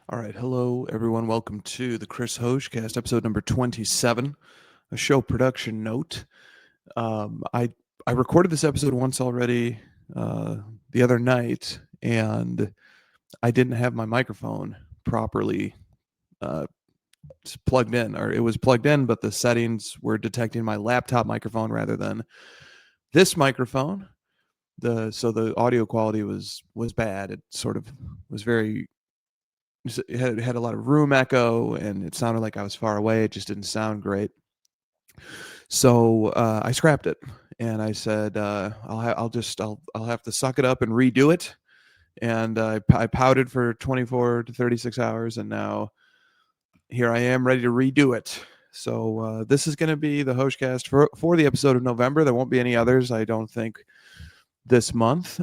All right. Hello, everyone. Welcome to the HOJ-Cast, episode number 27. A show production note. I recorded this episode once already the other night, and I didn't have my microphone properly uh, plugged in, or it was plugged in, but the settings were detecting my laptop microphone rather than this microphone. So the audio quality was bad. It sort of was very it had a lot of room echo, and it sounded like I was far away. It just didn't sound great. So I scrapped it, and I said I'll have to suck it up and redo it. And I pouted for 24 to 36 hours, and now here I am ready to redo it. So this is going to be the HOJ-Cast for the episode of November. There won't be any others, I don't think, this month.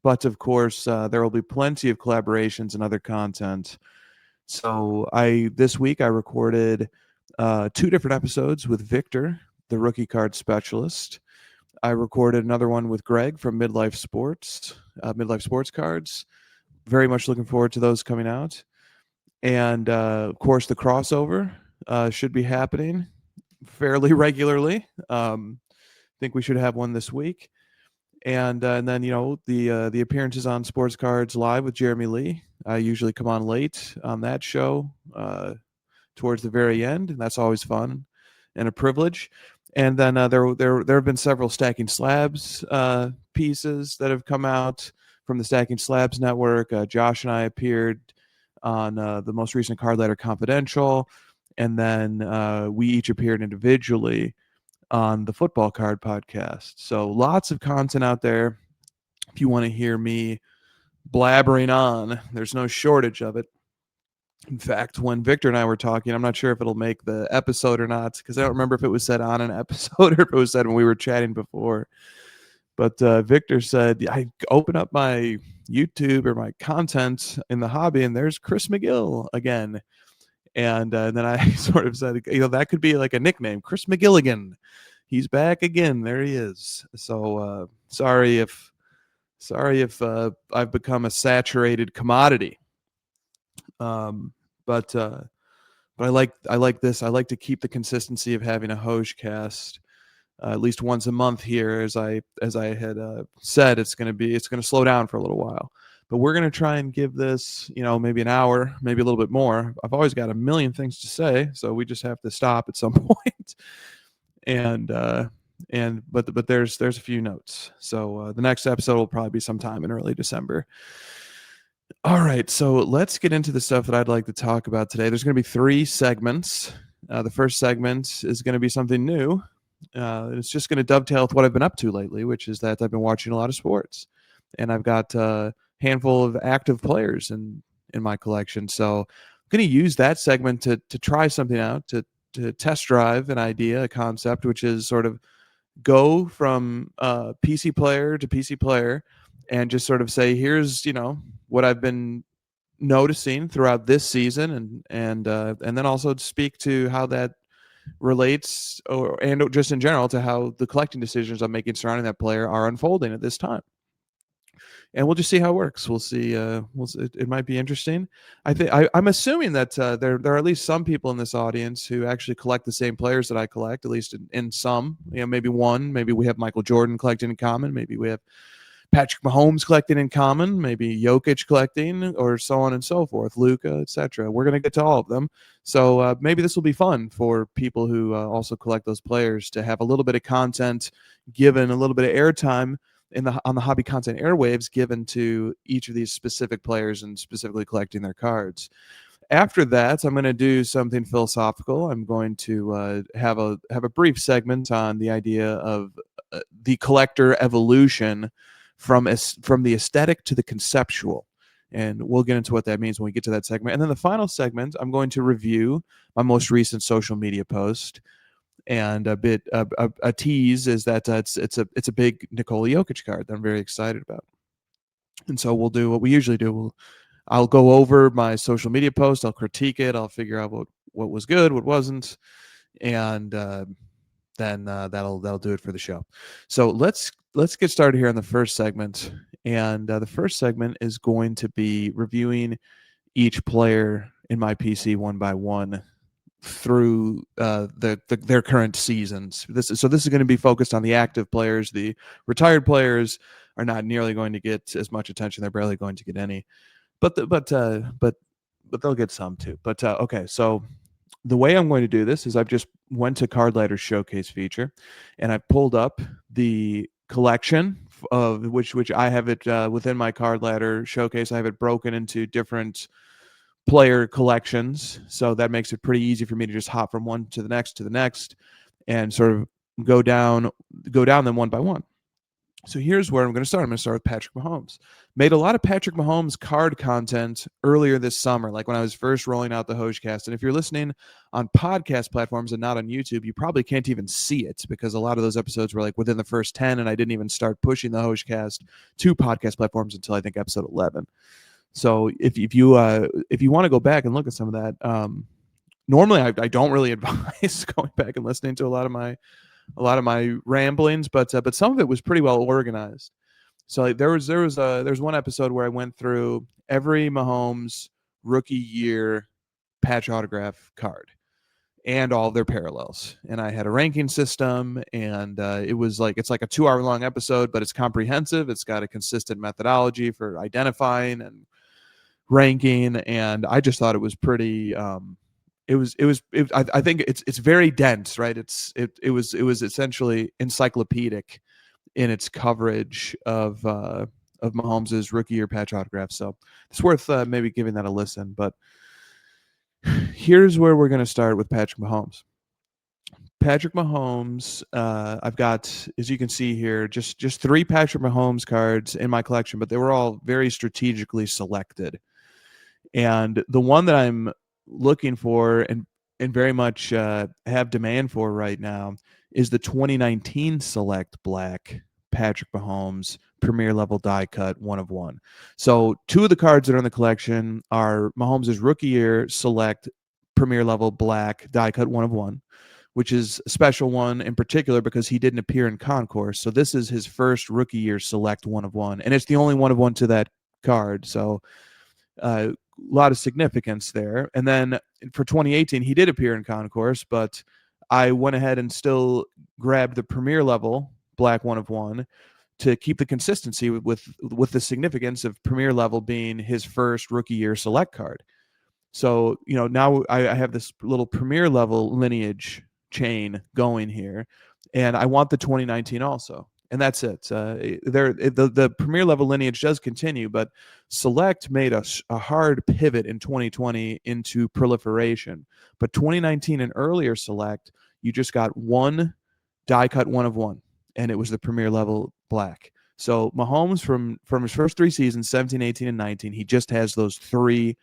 But of course, there will be plenty of collaborations and other content. So this week I recorded 2 different episodes with Victor, the rookie card specialist. I recorded another one with Greg from Midlife Sports Cards. Very much looking forward to those coming out. And of course, the crossover should be happening fairly regularly. I think we should have one this week. And then the appearances on Sports Cards Live with Jeremy Lee. I usually come on late on that show towards the very end, and that's always fun and a privilege. And then there have been several Stacking Slabs pieces that have come out from the Stacking Slabs network. Josh and I appeared on the most recent Card Ladder Confidential, and then we each appeared individually on the Football Card podcast. So lots of content out there. If you want to hear me blabbering on, there's no shortage of it. In fact, when Victor and I were talking, I'm not sure if it'll make the episode or not, because I don't remember if it was said on an episode or if it was said when we were chatting before. But Victor said, I open up my YouTube or my content in the hobby, and there's Chris McGill again. And then I sort of said, that could be like a nickname, Chris McGilligan. He's back again. There he is. So sorry if I've become a saturated commodity. But I like this. I like to keep the consistency of having a HOJ-Cast at least once a month here. As I had said, it's going to slow down for a little while. But we're going to try and give this, maybe an hour, maybe a little bit more. I've always got a million things to say, so we just have to stop at some point. But there's a few notes. So the next episode will probably be sometime in early December. All right, so let's get into the stuff that I'd like to talk about today. There's going to be 3 segments. The first segment is going to be something new. It's just going to dovetail with what I've been up to lately, which is that I've been watching a lot of sports, and I've got a handful of active players in my collection. So I'm going to use that segment to try something out, to test drive an idea, a concept, which is sort of go from PC player to PC player, and just sort of say, here's what I've been noticing throughout this season, and then also speak to how that relates, and just in general, to how the collecting decisions I'm making surrounding that player are unfolding at this time. And we'll just see how it works. We'll see. It might be interesting. I'm assuming that there are at least some people in this audience who actually collect the same players that I collect, at least in some. Maybe one. Maybe we have Michael Jordan collecting in common. Maybe we have Patrick Mahomes collecting in common. Maybe Jokic collecting, or so on and so forth. Luka, etc. We're going to get to all of them. So maybe this will be fun for people who also collect those players to have a little bit of content given, a little bit of airtime on the hobby content airwaves given to each of these specific players and specifically collecting their cards. After that, I'm going to do something philosophical. I'm going to have a brief segment on the idea of the collector evolution from the aesthetic to the conceptual. And we'll get into what that means when we get to that segment. And then the final segment, I'm going to review my most recent social media post. And a tease is that it's a big Nikola Jokic card that I'm very excited about. And so we'll do what we usually do. I'll go over my social media post. I'll critique it. I'll figure out what was good, what wasn't, and then that'll do it for the show. So let's get started here on the first segment. And the first segment is going to be reviewing each player in my PC one by one through their current seasons. This is going to be focused on the active players. The retired players are not nearly going to get as much attention. They're barely going to get any, but they'll get some too. But okay, so the way I'm going to do this is I've just went to Card Ladder's showcase feature, and I pulled up the collection of which I have it within my Card Ladder showcase. I have it broken into different player collections, so that makes it pretty easy for me to just hop from one to the next, and sort of go down them one by one. So here's where I'm going to start. I'm going to start with Patrick Mahomes. Made a lot of Patrick Mahomes card content earlier this summer, like when I was first rolling out the HOJ-Cast. And if you're listening on podcast platforms and not on YouTube, you probably can't even see it because a lot of those episodes were like within the first 10, and I didn't even start pushing the HOJ-Cast to podcast platforms until I think episode 11. So if you want to go back and look at some of that, normally I don't really advise going back and listening to a lot of my ramblings, but some of it was pretty well organized. So like, there's one episode where I went through every Mahomes rookie year patch autograph card and all their parallels, and I had a ranking system, and it's like a 2 hour long episode, but it's comprehensive. It's got a consistent methodology for identifying and ranking, and I just thought it was pretty. I think it's very dense, right? It was essentially encyclopedic in its coverage of Mahomes' rookie year patch autographs. So it's worth maybe giving that a listen. But here's where we're going to start with Patrick Mahomes. Patrick Mahomes, I've got, as you can see here, just 3 Patrick Mahomes cards in my collection, but they were all very strategically selected. And the one that I'm looking for and very much have demand for right now is the 2019 Select Black Patrick Mahomes Premier Level die cut 1/1. So 2 of the cards that are in the collection are Mahomes' rookie year Select Premier Level Black die cut 1/1, which is a special one in particular because he didn't appear in Concourse. So this is his first rookie year Select 1/1, and it's the only 1/1 to that card. So a lot of significance there. And then for 2018, he did appear in Concourse, but I went ahead and still grabbed the Premier Level Black 1/1 to keep the consistency with the significance of Premier Level being his first rookie year Select card. So, now I have this little Premier Level lineage chain going here, and I want the 2019 also. And that's it. The Premier Level lineage does continue, but Select made a hard pivot in 2020 into proliferation. But 2019 and earlier Select, you just got one die cut 1/1, and it was the Premier Level Black. So Mahomes from his first 3 seasons, 17, 18, and 19, he just has those 3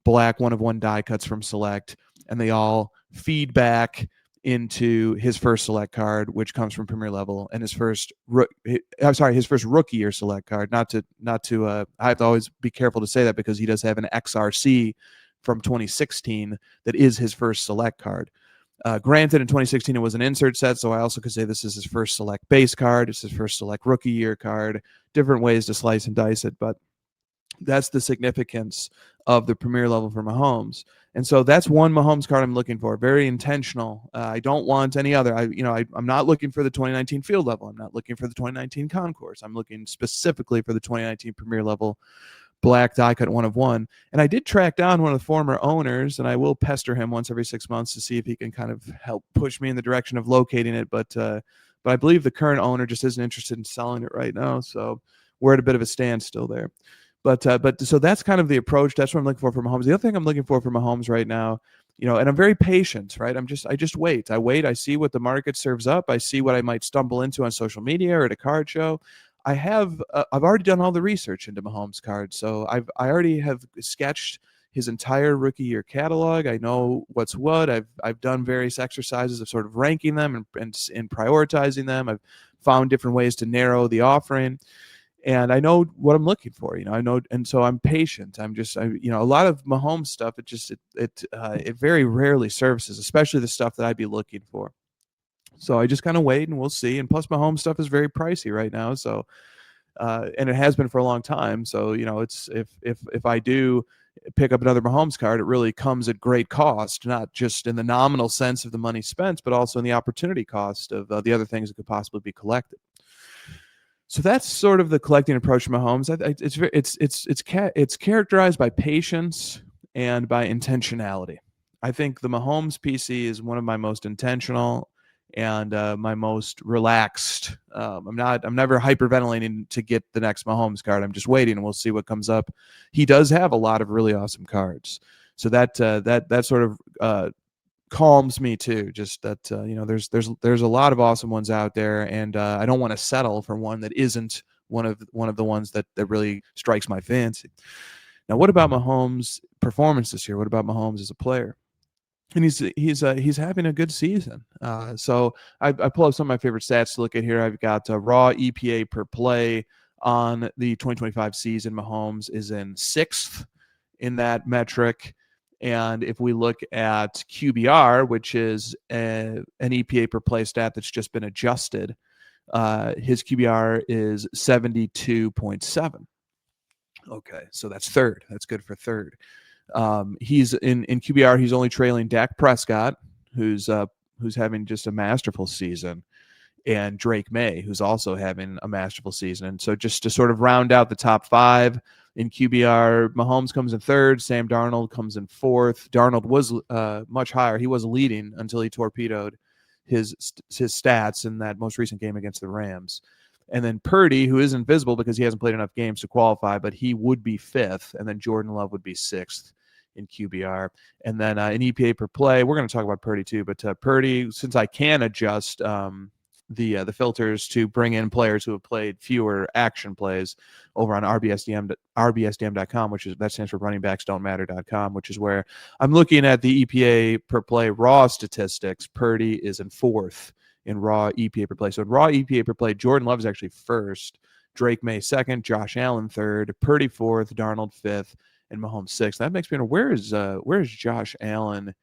Black 1/1 die cuts from Select, and they all feed back into his first Select card, which comes from Premier Level, and his first rookie year Select card. Not to I have to always be careful to say that because he does have an XRC from 2016 that is his first Select card. Granted, in 2016 it was an insert set, so I also could say this is his first Select base card. It's his first Select rookie year card. Different ways to slice and dice it, but that's the significance of the Premier Level for Mahomes. And so that's one Mahomes card I'm looking for. Very intentional. I don't want any other. I'm not looking for the 2019 Field Level. I'm not looking for the 2019 Concourse. I'm looking specifically for the 2019 Premier Level Black die cut 1/1. And I did track down one of the former owners, and I will pester him once every 6 months to see if he can kind of help push me in the direction of locating it. But I believe the current owner just isn't interested in selling it right now. So we're at a bit of a standstill there. But so that's kind of the approach. That's what I'm looking for Mahomes. The other thing I'm looking for Mahomes right now, and I'm very patient, right? I just wait. I see what the market serves up. I see what I might stumble into on social media or at a card show. I've already done all the research into Mahomes cards, so I already have sketched his entire rookie year catalog. I know what's what. I've done various exercises of sort of ranking them and prioritizing them. I've found different ways to narrow the offering. And I know what I'm looking for, I know, and so I'm patient. A lot of Mahomes stuff, it very rarely surfaces, especially the stuff that I'd be looking for. So I just kind of wait and we'll see. And plus, Mahomes stuff is very pricey right now, so and it has been for a long time. So it's if I do pick up another Mahomes card, it really comes at great cost, not just in the nominal sense of the money spent, but also in the opportunity cost of the other things that could possibly be collected. So that's sort of the collecting approach to Mahomes. It's characterized by patience and by intentionality. I think the Mahomes PC is one of my most intentional and my most relaxed. I'm never hyperventilating to get the next Mahomes card. I'm just waiting, and we'll see what comes up. He does have a lot of really awesome cards, so that sort of calms me too. Just that there's a lot of awesome ones out there, and I don't want to settle for one that isn't one of the ones that really strikes my fancy. Now, what about Mahomes' performance this year? What about Mahomes as a player? And he's having a good season. So I pull up some of my favorite stats to look at here. I've got raw EPA per play on the 2025 season. Mahomes is in 6th in that metric. And if we look at QBR, which is an EPA per play stat that's just been adjusted, his QBR is 72.7. Okay, so that's third. That's good for third. He's in QBR. He's only trailing Dak Prescott, who's having just a masterful season, and Drake May, who's also having a masterful season. And so just to sort of round out the top 5 in QBR, Mahomes comes in 3rd. Sam Darnold comes in 4th. Darnold was much higher. He was leading until he torpedoed his stats in that most recent game against the Rams. And then Purdy, who is invisible because he hasn't played enough games to qualify, but he would be 5th. And then Jordan Love would be 6th in QBR. And then in EPA per play, we're going to talk about Purdy too. But Purdy, since I can adjust the filters to bring in players who have played fewer action plays over on rbsdm.com, that stands for runningbacksdon'tmatter.com, which is where I'm looking at the EPA per play raw statistics. Purdy is in 4th in raw EPA per play. So in raw EPA per play, Jordan Love is actually 1st, Drake May 2nd, Josh Allen 3rd, Purdy 4th, Darnold 5th, and Mahomes 6th. That makes me wonder, where is Josh Allen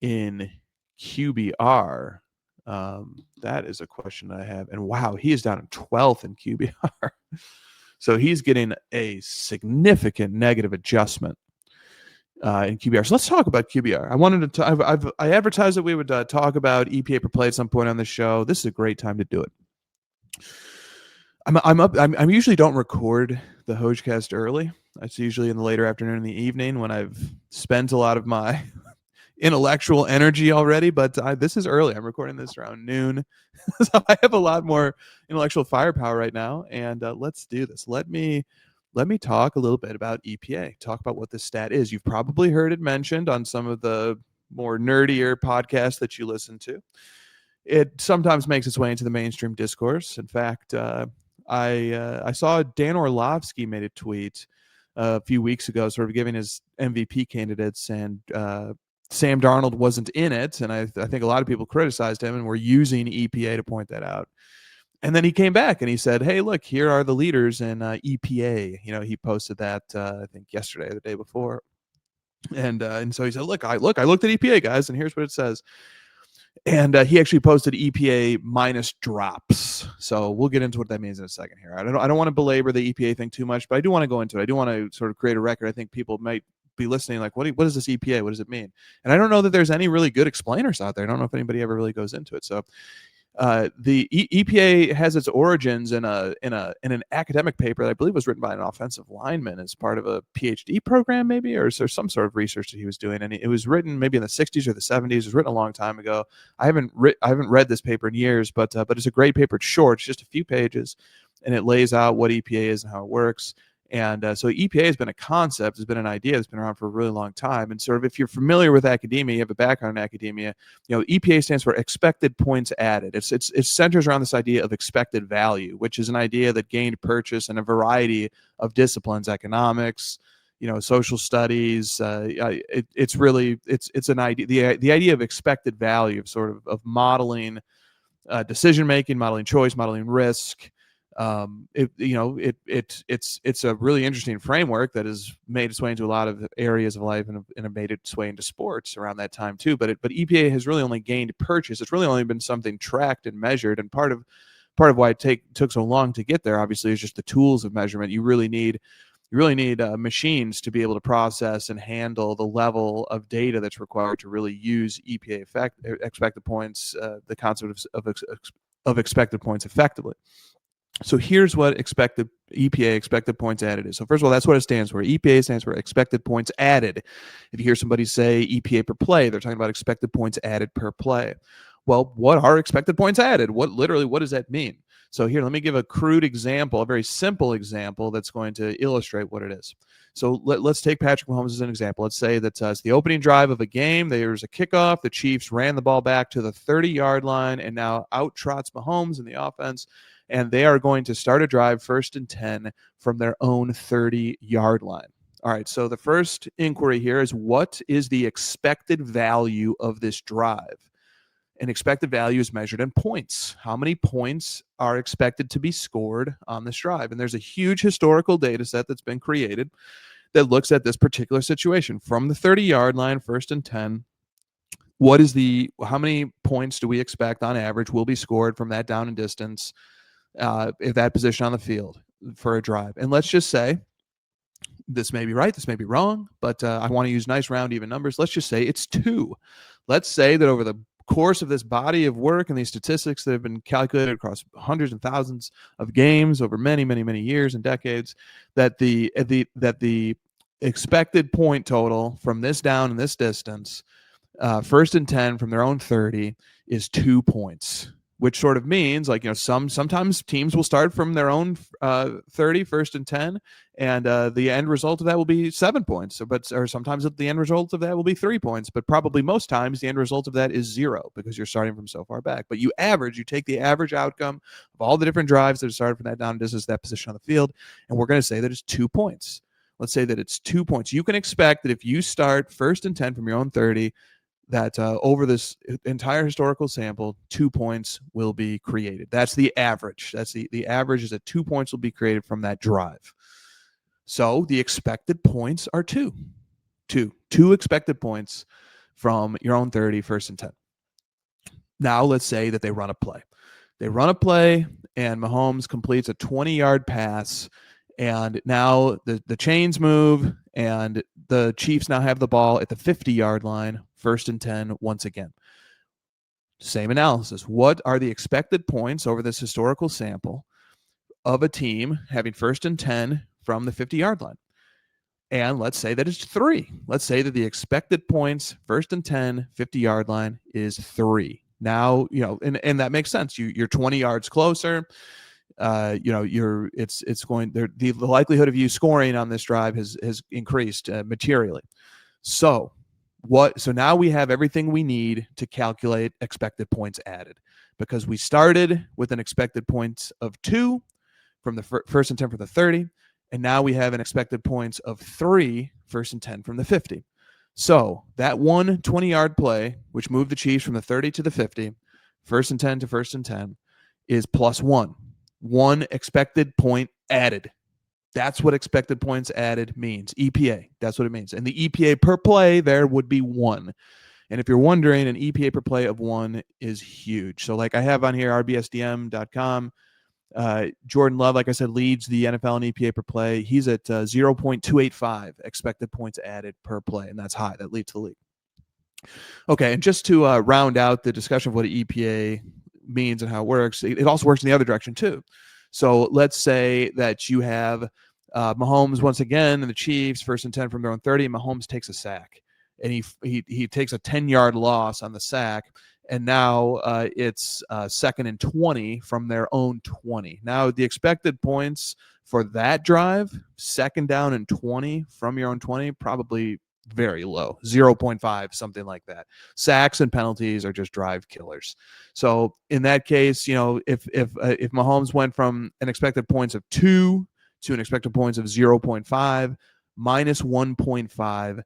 in QBR? That is a question I have. And wow, he is down in 12th in QBR. So he's getting a significant negative adjustment in QBR. So let's talk about QBR. I wanted to. I advertised that we would talk about EPA per play at some point on the show. This is a great time to do it. I'm usually don't record the HOJ-Cast early. It's usually in the later afternoon and the evening when I've spent a lot of my intellectual energy already. But this is early. I'm recording this around noon, so I have a lot more intellectual firepower right now. And let's do this. Let me talk a little bit about EPA. Talk about what this stat is. You've probably heard it mentioned on some of the more nerdier podcasts that you listen to. It sometimes makes its way into the mainstream discourse. In fact, I saw Dan Orlovsky made a tweet a few weeks ago, sort of giving his MVP candidates, and Sam Darnold wasn't in it. And I think a lot of people criticized him and were using EPA to point that out. And then he came back and he said, hey, look, here are the leaders in EPA. He posted that, I think yesterday or the day before. And so he said, look, I looked at EPA, guys, and here's what it says. And he actually posted EPA minus drops. So we'll get into what that means in a second here. I don't want to belabor the EPA thing too much, but I do want to go into it. I do want to sort of create a record. I think people might be listening like, what is this EPA? What does it mean? And I don't know that there's any really good explainers out there. I don't know if anybody ever really goes into it. So the EPA has its origins in an academic paper that I believe was written by an offensive lineman as part of a PhD program, maybe, or some sort of research that he was doing. And it was written maybe in the 60s or the 70s. It was written a long time ago. I haven't read this paper in years, but it's a great paper. It's short. It's just a few pages, and it lays out what EPA is and how it works. And so EPA has been a concept, has been an idea that's been around for a really long time. And sort of if you're familiar with academia, you have a background in academia, EPA stands for expected points added. It centers around this idea of expected value, which is an idea that gained purchase in a variety of disciplines, economics, social studies. It's an idea, the idea of expected value, of sort of modeling decision making, modeling choice, modeling risk. It's a really interesting framework that has made its way into a lot of areas of life and made its way into sports around that time too. But EPA has really only gained purchase. It's really only been something tracked and measured. And part of why it took so long to get there, obviously, is just the tools of measurement. You really need You really need machines to be able to process and handle the level of data that's required to really use expected points, the concept of expected points effectively. So here's what EPA expected points added is. So first of all, that's what it stands for. EPA stands for expected points added. If you hear somebody say EPA per play, they're talking about expected points added per play. Well, what are expected points added? What does that mean? So here, let me give a crude example, a very simple example that's going to illustrate what it is. So let's take Patrick Mahomes as an example. Let's say that it's the opening drive of a game. There's a kickoff. The Chiefs ran the ball back to the 30-yard line, and now out trots Mahomes in the offense, and they are going to start a drive 1st and 10 from their own 30-yard line. All right, so the first inquiry here is, what is the expected value of this drive? An expected value is measured in points. How many points are expected to be scored on this drive? And there's a huge historical data set that's been created that looks at this particular situation. From the 30-yard line, 1st and 10, how many points do we expect on average will be scored from that down and distance, if that position on the field for a drive? And let's just say, this may be right, this may be wrong, but I want to use nice round even numbers. Let's just say it's 2. Let's say that over the course of this body of work and these statistics that have been calculated across hundreds and thousands of games over many, many, many years and decades, that the expected point total from this down and this distance, 1st and 10 from their own 30, is 2 points. Which sort of means, like, sometimes teams will start from their own 30, 1st and 10, and the end result of that will be 7 points. Or sometimes the end result of that will be 3 points, but probably most times the end result of that is 0 because you're starting from so far back. But you take the average outcome of all the different drives that are started from that down distance, that position on the field, and we're going to say that it's 2 points. Let's say that it's 2 points. You can expect that if you start 1st and 10 from your own 30, that over this entire historical sample, 2 points will be created. That's the average. That's the average is that 2 points will be created from that drive. So the expected points are 2. 2 expected points from your own 30, 1st and 10. Now let's say that they run a play. And Mahomes completes a 20-yard pass, and now the chains move, and the Chiefs now have the ball at the 50-yard line, 1st and 10 once again. Same analysis. What are the expected points over this historical sample of a team having 1st and 10 from the 50-yard line? And let's say that it's 3. Let's say that the expected points, 1st and 10, 50-yard line, is 3. Now, and that makes sense. You're 20 yards closer. The likelihood of you scoring on this drive has increased materially. So now we have everything we need to calculate expected points added, because we started with an expected points of 2 from the 1st and 10 from the 30, and now we have an expected points of 3, 1st and 10 from the 50. So that one 20-yard play, which moved the Chiefs from the 30 to the 50, 1st and 10 to 1st and 10, is +1. 1 expected point added. That's what expected points added means. EPA. That's what it means. And the EPA per play there would be 1. And if you're wondering, an EPA per play of 1 is huge. So like I have on here, rbsdm.com, Jordan Love, like I said, leads the NFL in EPA per play. He's at 0.285 expected points added per play, and that's high. That leads the league. Okay, and just to round out the discussion of what EPA means and how it works, it also works in the other direction too. So let's say that you have Mahomes once again and the Chiefs 1st and 10 from their own 30, and Mahomes takes a sack, and he takes a 10-yard loss on the sack, and now it's 2nd and 20 from their own 20. Now the expected points for that drive, 2nd down and 20 from your own 20, probably very low, 0.5, something like that. Sacks and penalties are just drive killers. So in that case, if Mahomes went from an expected points of 2 to an expected points of 0.5, minus 1.5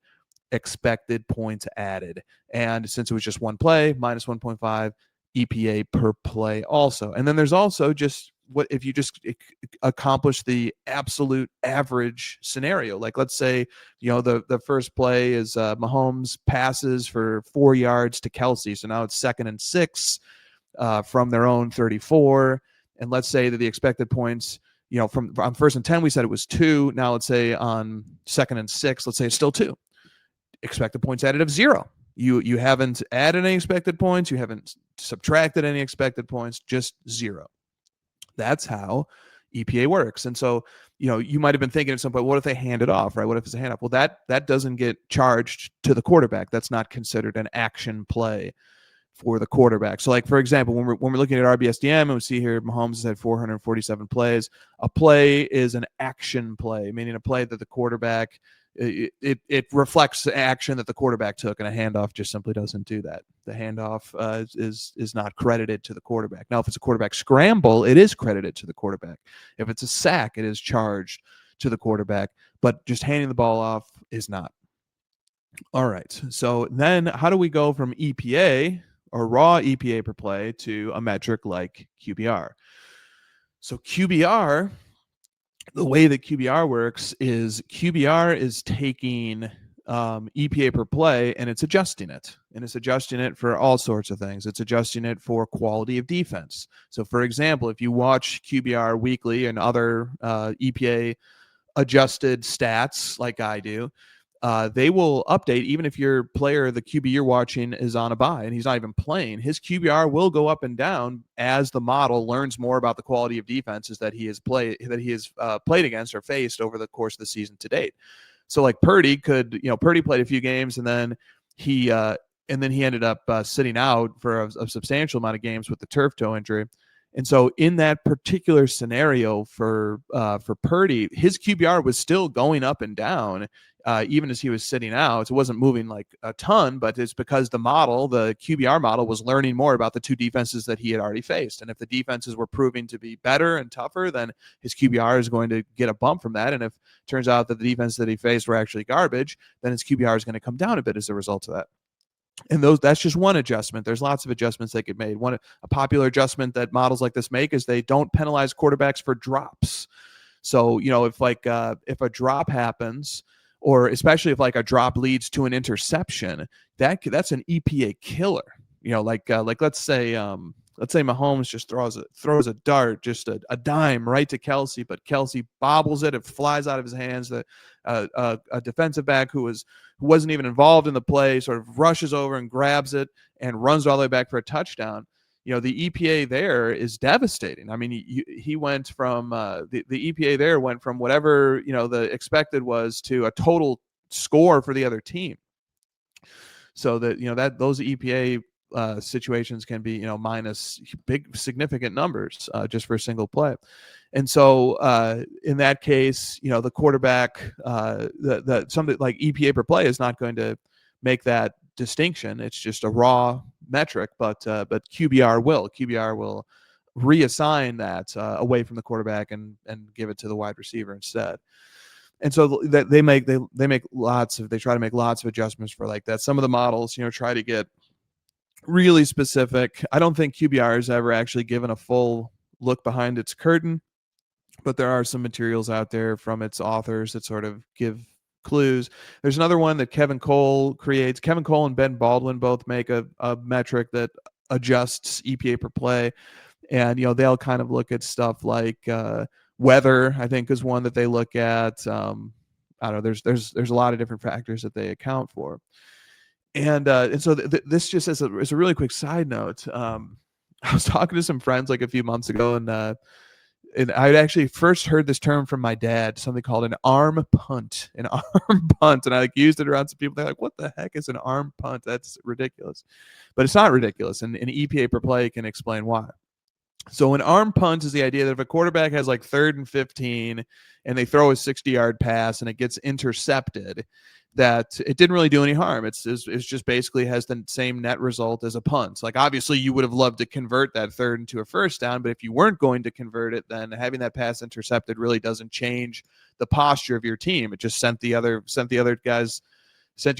expected points added. And since it was just one play, minus 1.5 EPA per play also. And then there's also just what if you just accomplish the absolute average scenario. Like let's say, the first play is Mahomes passes for 4 yards to Kelsey. So now it's 2nd and 6 from their own 34. And let's say that the expected points from on 1st and 10, we said it was 2. Now let's say on 2nd and 6, let's say it's still 2. Expected points added of 0. You haven't added any expected points. You haven't subtracted any expected points, just 0. That's how EPA works. And so, you might have been thinking at some point, what if they hand it off, right? What if it's a handoff? Well, that doesn't get charged to the quarterback. That's not considered an action play for the quarterback. So, like, for example, when we're looking at RBSDM and we see here Mahomes has had 447 plays, a play is an action play, meaning a play that the quarterback, it reflects action that the quarterback took, and a handoff just simply doesn't do that. The handoff is not credited to the quarterback. Now, if it's a quarterback scramble, it is credited to the quarterback. If it's a sack, it is charged to the quarterback, but just handing the ball off is not. All right. So then how do we go from EPA or raw EPA per play to a metric like QBR? So QBR, the way that QBR works is QBR is taking EPA per play and it's adjusting it. And it's adjusting it for all sorts of things. It's adjusting it for quality of defense. So, for example, if you watch QBR weekly and other EPA adjusted stats like I do, they will update even if your player, the QB you're watching, is on a bye and he's not even playing. His QBR will go up and down as the model learns more about the quality of defenses that he has played against or faced over the course of the season to date. So, like Purdy played a few games and then he ended up sitting out for a substantial amount of games with the turf toe injury. And so in that particular scenario for Purdy, his QBR was still going up and down even as he was sitting out. It wasn't moving like a ton, but it's because the QBR model was learning more about the two defenses that he had already faced. And if the defenses were proving to be better and tougher, then his QBR is going to get a bump from that. And if it turns out that the defense that he faced were actually garbage, then his QBR is going to come down a bit as a result of that. And that's just one adjustment. There's lots of adjustments that get made. A popular adjustment that models like this make is they don't penalize quarterbacks for drops. So, if a drop happens, or especially if like a drop leads to an interception, that's an EPA killer. Like let's say Mahomes just throws a dart, just a dime right to Kelsey, but Kelsey bobbles it flies out of his hands. A defensive back who wasn't even involved in the play sort of rushes over and grabs it and runs all the way back for a touchdown. The EPA there is devastating. I mean, he went from the EPA there went from whatever the expected was to a total score for the other team. So that those EPA situations can be minus big significant numbers just for a single play. And so in that case, the quarterback, something like EPA per play is not going to make that distinction. It's just a raw metric, but QBR will reassign that away from the quarterback and give it to the wide receiver instead. And so they try to make lots of adjustments for like that. Some of the models try to get really specific. I don't think QBR has ever actually given a full look behind its curtain, but there are some materials out there from its authors that sort of give clues. There's another one that Kevin Cole creates. Kevin Cole and Ben Baldwin both make a metric that adjusts EPA per play, and they'll kind of look at stuff like weather. I think is one that they look at. I don't know. There's a lot of different factors that they account for. And so this just as a really quick side note, I was talking to some friends like a few months ago, and I had actually first heard this term from my dad, something called an arm punt, and I used it around some people. They're like, "What the heck is an arm punt? That's ridiculous," but it's not ridiculous, and EPA per play can explain why. So an arm punt is the idea that if a quarterback has like 3rd and 15 and they throw a 60-yard pass and it gets intercepted, that it didn't really do any harm. It's just basically has the same net result as a punt. Like obviously you would have loved to convert that 3rd into a first down, but if you weren't going to convert it, then having that pass intercepted really doesn't change the posture of your team. It just sent your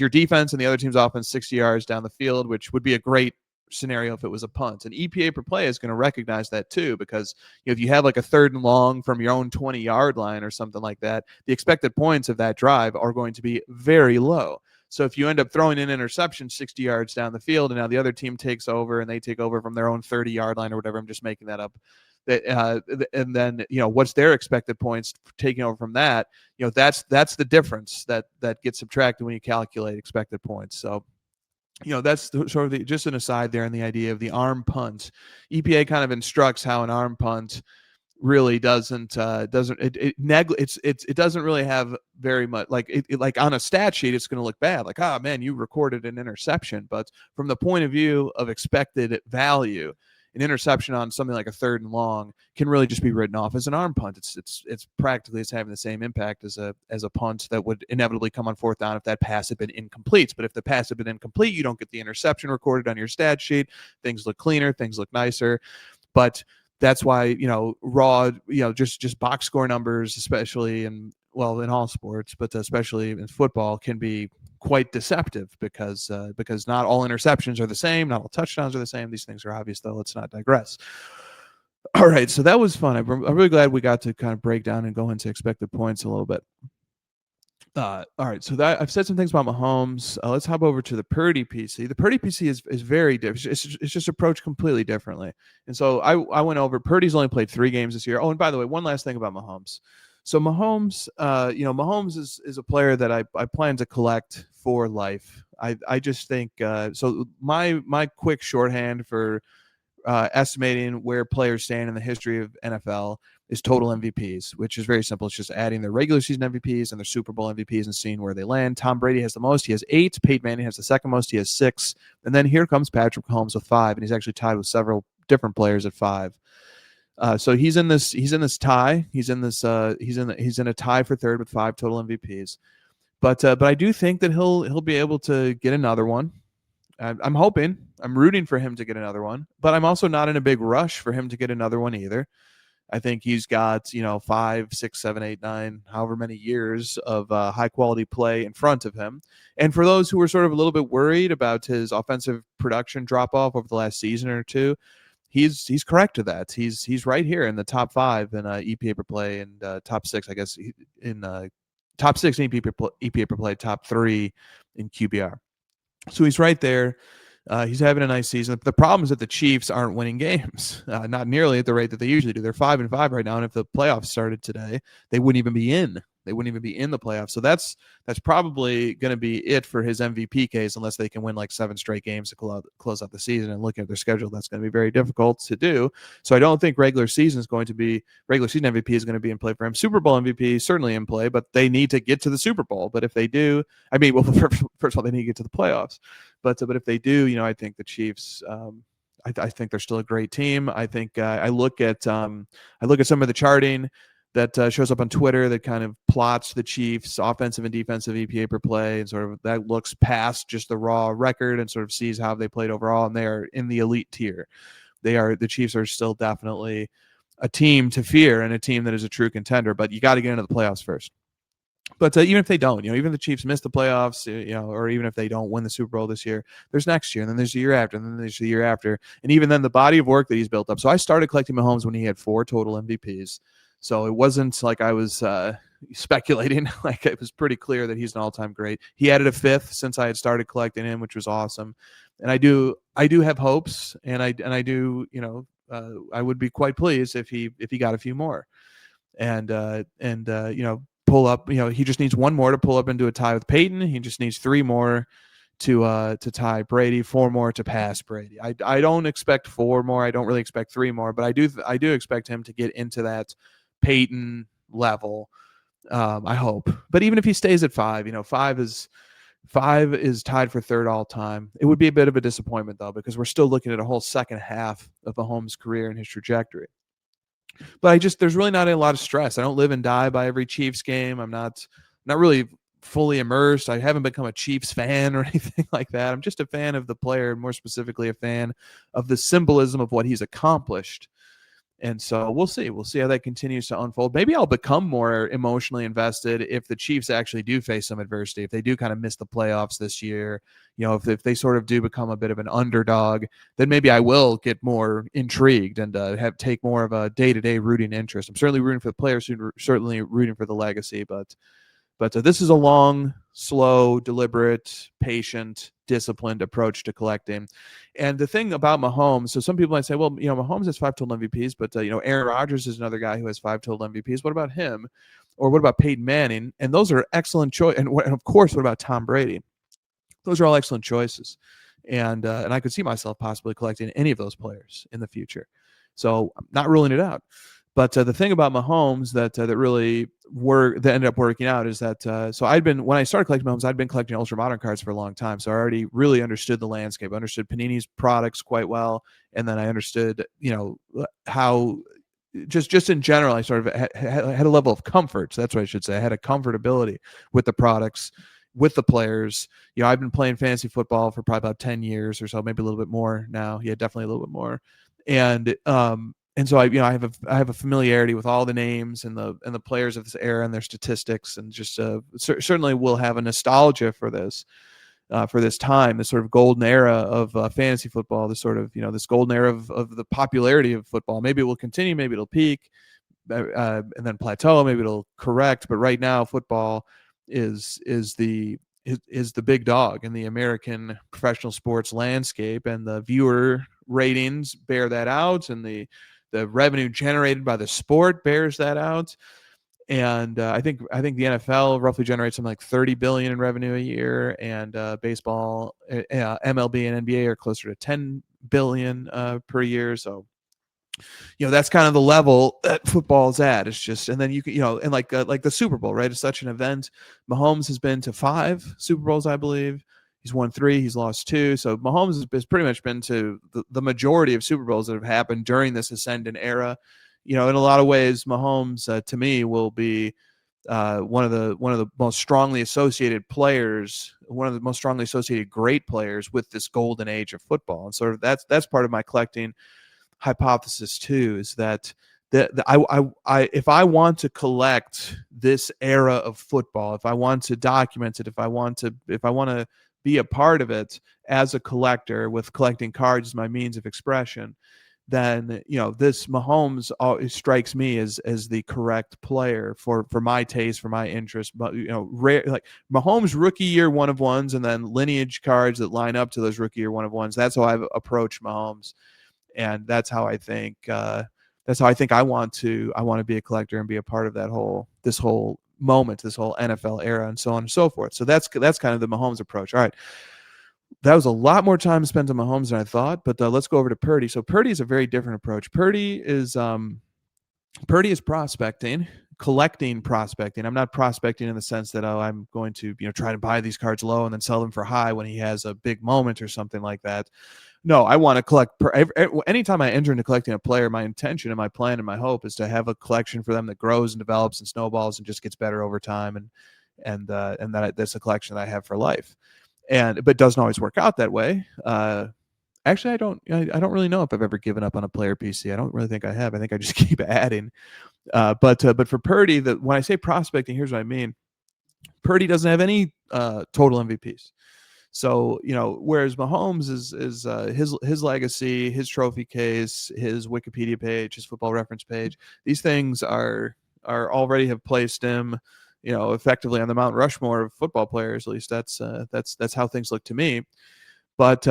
defense and the other team's offense 60 yards down the field, which would be a great scenario if it was a punt. And EPA per play is going to recognize that too, because if you have like a 3rd and long from your own 20-yard line or something like that, the expected points of that drive are going to be very low. So if you end up throwing an interception 60 yards down the field and now the other team takes over and they take over from their own 30-yard line or whatever, I'm just making that up, And then what's their expected points taking over from that? That's the difference that gets subtracted when you calculate expected points. So that's sort of just an aside there in the idea of the arm punt. EPA kind of instructs how an arm punt really doesn't it doesn't really have very much, like like on a stat sheet it's going to look bad, like, oh man, you recorded an interception, but from the point of view of expected value, an interception on something like a 3rd and long can really just be written off as an arm punt. It's practically it's having the same impact as a punt that would inevitably come on 4th down if that pass had been incomplete. But if the pass had been incomplete, you don't get the interception recorded on your stat sheet. Things look cleaner, things look nicer. But that's why raw just box score numbers, especially in all sports, but especially in football, can be quite deceptive because not all interceptions are the same, not all touchdowns are the same. These things are obvious, though. Let's not digress. All right, so that was fun. I'm really glad we got to kind of break down and go into expected points a little bit. All right, so that I've said some things about Mahomes. Let's hop over to the Purdy PC. The Purdy PC is very different. It's just approached completely differently. And so I went over. Purdy's only played 3 games this year. Oh, and by the way, one last thing about Mahomes. So Mahomes, Mahomes is a player that I plan to collect for life. I just think so. My quick shorthand for estimating where players stand in the history of NFL is total MVPs, which is very simple. It's just adding their regular season MVPs and their Super Bowl MVPs and seeing where they land. Tom Brady has the most. He has 8. Peyton Manning has the second most. He has 6. And then here comes Patrick Mahomes with 5, and he's actually tied with several different players at 5. So he's in this tie. He's in a tie for 3rd with 5 total MVPs. But I do think that he'll be able to get another one. I'm hoping. I'm rooting for him to get another one, but I'm also not in a big rush for him to get another one either. I think he's got 5, 6, 7, 8, 9, however many years of high quality play in front of him. And for those who were sort of a little bit worried about his offensive production drop off over the last season or two, he's correct to that. He's right here in the top 5 in EPA per play, and top 6, I guess, in top 6 in EPA per play, top 3 in QBR. So he's right there. He's having a nice season. The problem is that the Chiefs aren't winning games, not nearly at the rate that they usually do. They're 5-5 right now, and if the playoffs started today, they wouldn't even be in. They wouldn't even be in the playoffs. So that's probably going to be it for his MVP case, unless they can win like 7 straight games to close out the season. And looking at their schedule, that's going to be very difficult to do. So I don't think regular season MVP is going to be in play for him. Super Bowl MVP certainly in play, but they need to get to the Super Bowl. But if they do, first of all, they need to get to the playoffs. But if they do, I think the Chiefs. I think they're still a great team. I think I look at some of the charting that shows up on Twitter that kind of plots the Chiefs' offensive and defensive EPA per play, and sort of that looks past just the raw record and sort of sees how they played overall, and they are in the elite tier. The Chiefs are still definitely a team to fear and a team that is a true contender, but you got to get into the playoffs first. But even if they don't, even if the Chiefs miss the playoffs, or even if they don't win the Super Bowl this year, there's next year, and then there's the year after, and then there's the year after, and even then the body of work that he's built up. So I started collecting Mahomes when he had 4 total MVPs. So it wasn't like I was speculating. Like, it was pretty clear that he's an all-time great. He added a 5th since I had started collecting him, which was awesome. And I do have hopes, and I do, I would be quite pleased if he got a few more, and pull up. He just needs 1 more to pull up into a tie with Peyton. He just needs 3 more to tie Brady, 4 more to pass Brady. I don't expect 4 more. I don't really expect 3 more, but I do expect him to get into that Peyton level. I hope. But even if he stays at 5, 5 is tied for 3rd all time. It would be a bit of a disappointment, though, because we're still looking at a whole second half of Mahomes' career and his trajectory. But there's really not a lot of stress. I don't live and die by every Chiefs game. I'm not really fully immersed. I haven't become a Chiefs fan or anything like that. I'm just a fan of the player, and more specifically a fan of the symbolism of what he's accomplished. And so we'll see how that continues to unfold. Maybe I'll become more emotionally invested if the Chiefs actually do face some adversity, if they do kind of miss the playoffs this year, if they sort of do become a bit of an underdog, then maybe I will get more intrigued and take more of a day-to-day rooting interest. I'm certainly rooting for the players, certainly rooting for the legacy, but this is a long, slow, deliberate, patient disciplined approach to collecting. And the thing about Mahomes, so some people might say, well, Mahomes has 5 total MVPs, but Aaron Rodgers is another guy who has 5 total MVPs. What about him? Or what about Peyton Manning? And those are excellent choice. And of course, what about Tom Brady? Those are all excellent choices. And I could see myself possibly collecting any of those players in the future. So I'm not ruling it out. But the thing about Mahomes that ended up working out is that when I started collecting Mahomes, I'd been collecting ultra modern cards for a long time, so I already really understood the landscape. I understood Panini's products quite well, and then I understood how just in general I sort of had a level of comfort. So that's what I should say. I had a comfortability with the products, with the players. I've been playing fantasy football for probably about 10 years or so, maybe a little bit more now. Yeah, definitely a little bit more. And so I have a familiarity with all the names and the players of this era and their statistics, and just certainly will have a nostalgia for this time, this sort of golden era of fantasy football, this sort of this golden era of the popularity of football. Maybe it will continue, maybe it'll peak, and then plateau, maybe it'll correct. But right now, football is the big dog in the American professional sports landscape, and the viewer ratings bear that out, and the revenue generated by the sport bears that out. And I think the NFL roughly generates something like $30 billion in revenue a year, and baseball, MLB, and NBA are closer to $10 billion per year. So that's kind of the level that football's at. It's just, and then and like the Super Bowl, right? It's such an event. Mahomes has been to 5 Super Bowls, I believe. He's won 3, he's lost 2. So Mahomes has pretty much been to the majority of Super Bowls that have happened during this ascendant era. In a lot of ways, Mahomes to me will be one of the most strongly associated players, one of the most strongly associated great players with this golden age of football. And sort of that's part of my collecting hypothesis too, is that I if I want to collect this era of football, if I want to document it, if I want to be a part of it as a collector, with collecting cards as my means of expression, then this Mahomes strikes me as the correct player for my taste, for my interest. But rare, like Mahomes rookie year 1-of-1s, and then lineage cards that line up to those rookie year 1-of-1s. That's how I've approached Mahomes, and that's how I think I want to be a collector and be a part of this whole moment, this whole NFL era, and so on and so forth. So that's kind of the Mahomes approach. All right. That was a lot more time spent on Mahomes than I thought, but let's go over to Purdy. So Purdy is a very different approach. Purdy is prospecting, collecting prospecting. I'm not prospecting in the sense that I'm going to try to buy these cards low and then sell them for high when he has a big moment or something like that. No, I want to collect. Anytime I enter into collecting a player, my intention and my plan and my hope is to have a collection for them that grows and develops and snowballs and just gets better over time, and that's a collection that I have for life. But it doesn't always work out that way. Actually, I don't really know if I've ever given up on a player PC. I don't really think I have. I think I just keep adding. But for Purdy, when I say prospecting, here's what I mean. Purdy doesn't have any total MVPs. So whereas Mahomes is his legacy, his trophy case, his Wikipedia page, his Football Reference page, these things are already have placed him, effectively on the Mount Rushmore of football players. At least that's how things look to me. But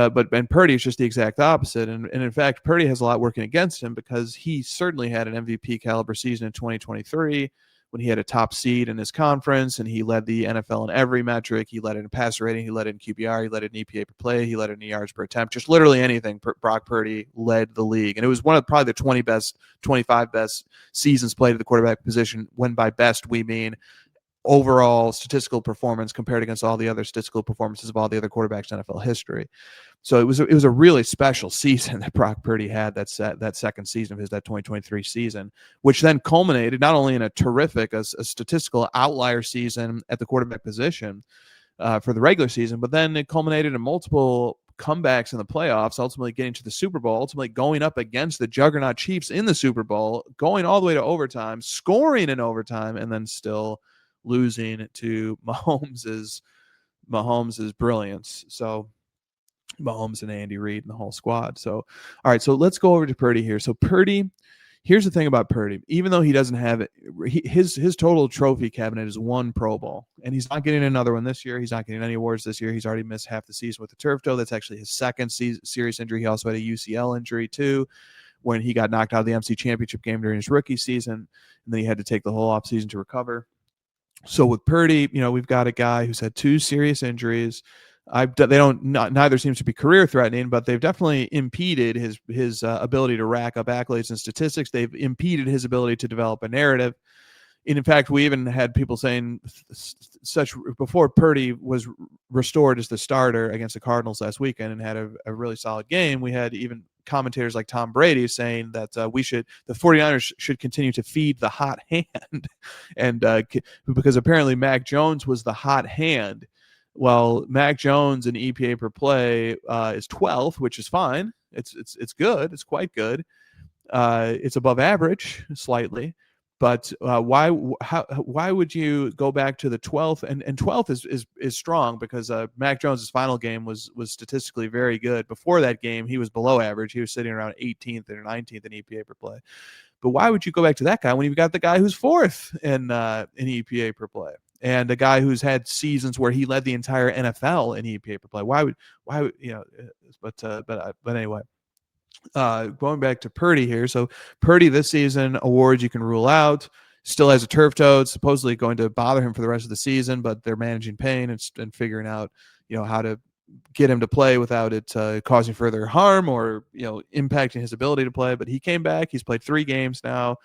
Purdy is just the exact opposite, and in fact, Purdy has a lot working against him, because he certainly had an MVP caliber season in 2023 when he had a top seed in his conference, and he led the NFL in every metric. He led it in passer rating, he led it in QBR, he led it in EPA per play, he led it in yards per attempt. Just literally anything, Brock Purdy led the league, and it was one of probably the 25 best seasons played at the quarterback position. When by best we mean overall statistical performance compared against all the other statistical performances of all the other quarterbacks in NFL history. So it was a really special season that Brock Purdy had, that second season of his, that 2023 season, which then culminated not only in a terrific, a statistical outlier season at the quarterback position for the regular season, but then it culminated in multiple comebacks in the playoffs, ultimately getting to the Super Bowl, ultimately going up against the juggernaut Chiefs in the Super Bowl, going all the way to overtime, scoring in overtime, and then still losing to Mahomes's brilliance. So Mahomes and Andy Reid and the whole squad. So, all right, so let's go over to Purdy here. So Purdy, Here's the thing about Purdy. Even though he doesn't have it, his total trophy cabinet is 1 Pro Bowl, and he's not getting another one this year. He's not getting any awards this year. He's already missed half the season with the turf toe. That's actually his second serious injury. He also had a UCL injury too, when he got knocked out of the MC Championship game during his rookie season, and then he had to take the whole offseason to recover. So with Purdy, we've got a guy who's had 2 serious injuries. Neither seems to be career threatening, but they've definitely impeded his ability to rack up accolades and statistics. They've impeded his ability to develop a narrative. And in fact, we even had people saying such before Purdy was restored as the starter against the Cardinals last weekend and had a really solid game. We had even commentators like Tom Brady saying that the 49ers should continue to feed the hot hand, and because apparently Mac Jones was the hot hand. Well, Mac Jones in EPA per play is 12th, which is fine. It's good. It's quite good. It's above average slightly, but why would you go back to the 12th? And 12th is strong because Mac Jones's final game was statistically very good. Before that game, he was below average. He was sitting around 18th or 19th in EPA per play. But why would you go back to that guy when you've got the guy who's 4th in EPA per play? And a guy who's had seasons where he led the entire NFL in EPA per play. Why would but anyway, going back to Purdy here. So Purdy this season, awards you can rule out. Still has a turf toe. It's supposedly going to bother him for the rest of the season, but they're managing pain and figuring out how to get him to play without it causing further harm or impacting his ability to play. But he came back. He's played 3 games now.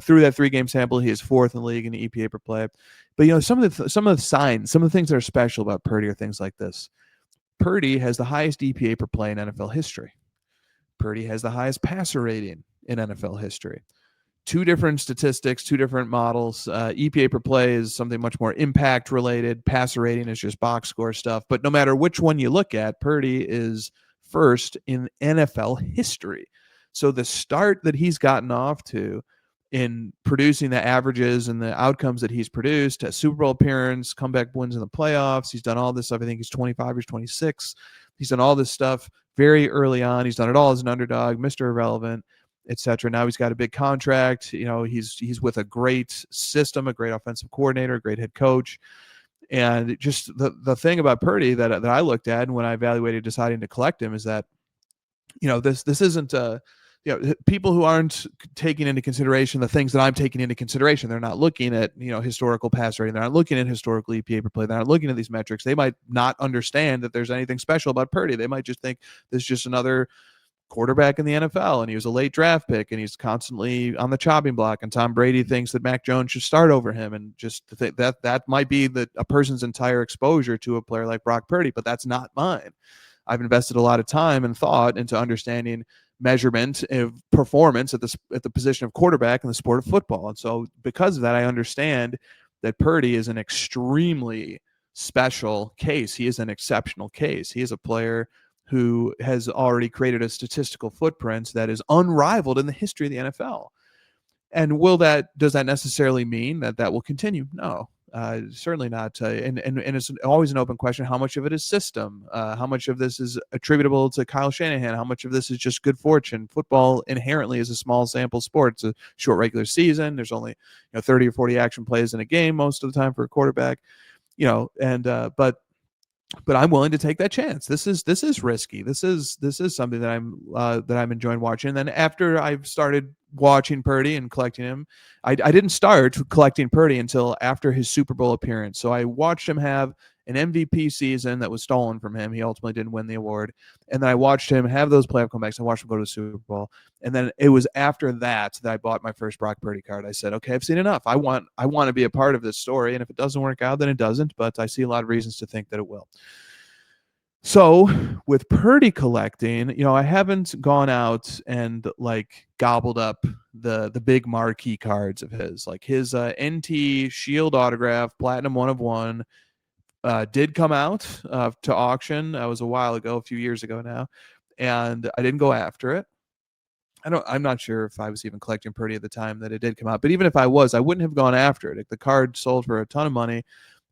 Through that 3-game sample, he is 4th in the league in the EPA per play. But some of the signs, some of the things that are special about Purdy are things like this. Purdy has the highest EPA per play in NFL history. Purdy has the highest passer rating in NFL history. 2 different statistics, 2 different models. EPA per play is something much more impact related. Passer rating is just box score stuff. But no matter which one you look at, Purdy is first in NFL history. So the start that he's gotten off to in producing the averages and the outcomes that he's produced, a Super Bowl appearance, comeback wins in the playoffs. He's done all this stuff. I think he's 25 or 26. He's done all this stuff very early on. He's done it all as an underdog, Mr. Irrelevant, etc. Now he's got a big contract. He's with a great system, a great offensive coordinator, a great head coach. And just the thing about Purdy that I looked at and when I evaluated deciding to collect him is that, this isn't people who aren't taking into consideration the things that I'm taking into consideration. They're not looking at, historical pass rating. They're not looking at historical EPA per play. They're not looking at these metrics. They might not understand that there's anything special about Purdy. They might just think this is just another quarterback in the NFL and he was a late draft pick and he's constantly on the chopping block. And Tom Brady thinks that Mac Jones should start over him. And just to think that might be a person's entire exposure to a player like Brock Purdy, but that's not mine. I've invested a lot of time and thought into understanding measurement of performance at the position of quarterback in the sport of football. And so because of that, I understand that Purdy is an extremely special case. He is an exceptional case. He is a player who has already created a statistical footprint that is unrivaled in the history of the NFL. And does that necessarily mean that will continue? No. Certainly not. And it's always an open question. How much of it is system? How much of this is attributable to Kyle Shanahan? How much of this is just good fortune? Football inherently is a small sample sport. It's a short regular season. There's only 30 or 40 action plays in a game most of the time for a quarterback. But I'm willing to take that chance. This is risky. This is something that I'm enjoying watching. And then after I've started watching Purdy and collecting him, I didn't start collecting Purdy until after his Super Bowl appearance. So I watched him have an MVP season that was stolen from him. He ultimately didn't win the award. And then I watched him have those playoff comebacks. I watched him go to the Super Bowl. And then it was after that I bought my first Brock Purdy card. I said, okay, I've seen enough. I want to be a part of this story. And if it doesn't work out, then it doesn't. But I see a lot of reasons to think that it will. So with Purdy collecting, I haven't gone out and gobbled up the big marquee cards of his. Like his NT Shield autograph, Platinum 1 of 1, did come out to auction. That was a while ago, a few years ago now, and I didn't go after it. I'm not sure if I was even collecting Purdy at the time that it did come out, but even if I was, I wouldn't have gone after it. The card sold for a ton of money.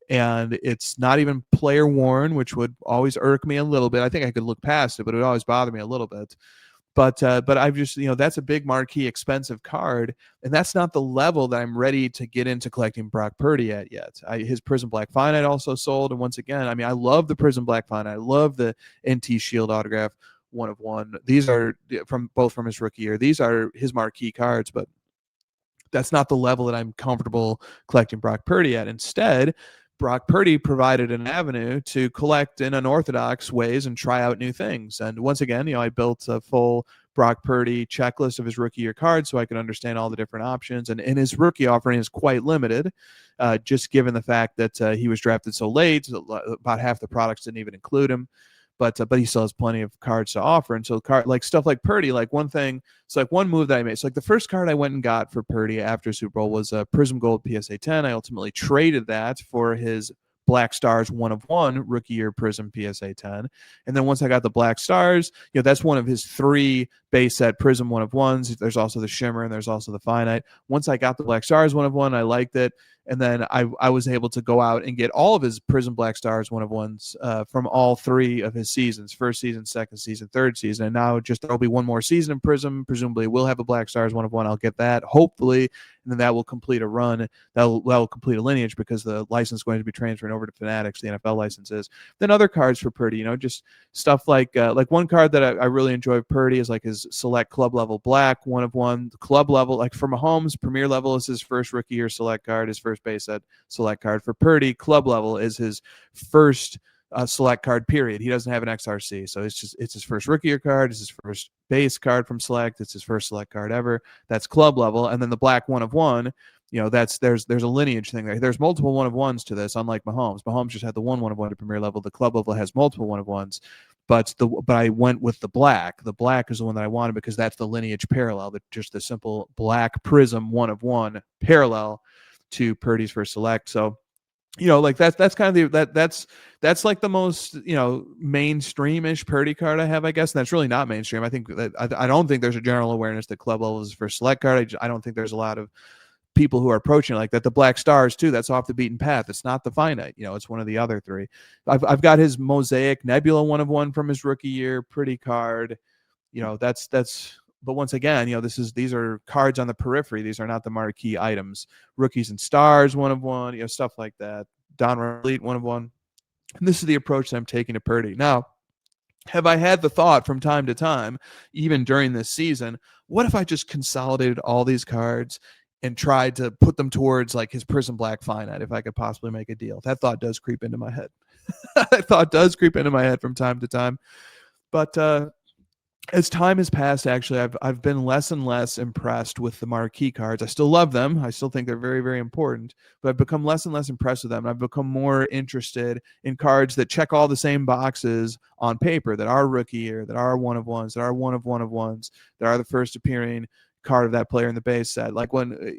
And it's not even player worn, which would always irk me a little bit. I think I could look past it, but it would always bother me a little bit. But I've just, that's a big marquee expensive card, and that's not the level that I'm ready to get into collecting Brock Purdy at yet. His Prism Black Finite also sold, and once again, I mean, I love the Prism Black Finite. I love the NT Shield autograph 1/1. These are from his rookie year. These are his marquee cards, but that's not the level that I'm comfortable collecting Brock Purdy at. Instead, Brock Purdy provided an avenue to collect in unorthodox ways and try out new things. And once again, I built a full Brock Purdy checklist of his rookie year cards so I could understand all the different options. And his rookie offering is quite limited, just given the fact that he was drafted so late. About half the products didn't even include him. But he still has plenty of cards to offer. And so like stuff like Purdy, like one thing, it's like one move that I made. So like the first card I went and got for Purdy after Super Bowl was a Prism Gold PSA 10. I ultimately traded that for his Black Stars 1/1 rookie year Prism PSA 10. And then once I got the Black Stars, that's one of his 3 base set Prism 1/1s. There's also the Shimmer and there's also the Finite. Once I got the Black Stars 1/1, I liked it. And then I was able to go out and get all of his Prism Black Stars 1/1s from all 3 of his seasons: first season, second season, third season. And now just there'll be one more season in Prism. Presumably we'll have a Black Stars 1/1. I'll get that, hopefully, and then that will complete a run. That will complete a lineage because the license is going to be transferring over to Fanatics, the NFL license is. Then other cards for Purdy, just stuff like one card that I really enjoy Purdy is like his Select Club Level Black 1/1. Club level, like for Mahomes, Premier Level is his first rookie year select card, his first base set select card. For Purdy, Club Level is his first select card, period. He doesn't have an XRC, so it's his first rookie year card, it's his first base card from select, it's his first select card ever. That's Club Level. And then the Black 1/1, there's a lineage thing there. There's multiple 1/1s to this, unlike Mahomes just had the 1/1 to Premier Level. The Club Level has multiple 1/1s. But I went with the black. The black is the one that I wanted because that's the lineage parallel, just the simple black Prism 1/1 parallel to Purdy's first select. So, like that's kind of that's like the most mainstream-ish Purdy card I have, I guess. And that's really not mainstream. I think that I don't think there's a general awareness that Club Level is his first select card. I don't think there's a lot of people who are approaching it like that. The Black Stars too, that's off the beaten path. It's not the Finite, it's one of the other 3. I've got his Mosaic Nebula 1/1 from his rookie year, pretty card. That's but once again, these are cards on the periphery. These are not the marquee items. Rookies and Stars 1/1, stuff like that. Don Elite 1/1. And this is the approach that I'm taking to Purdy. Now, have I had the thought from time to time, even during this season, what if I just consolidated all these cards and tried to put them towards like his Prism Black Finite, if I could possibly make a deal? That thought does creep into my head. That thought does creep into my head from time to time. But as time has passed, actually, I've been less and less impressed with the marquee cards. I still love them. I still think they're very, very important, but I've become less and less impressed with them. I've become more interested in cards that check all the same boxes on paper, that are rookie year, that are 1/1s, that are 1/1s, that are the first appearing card of that player in the base set. Like when,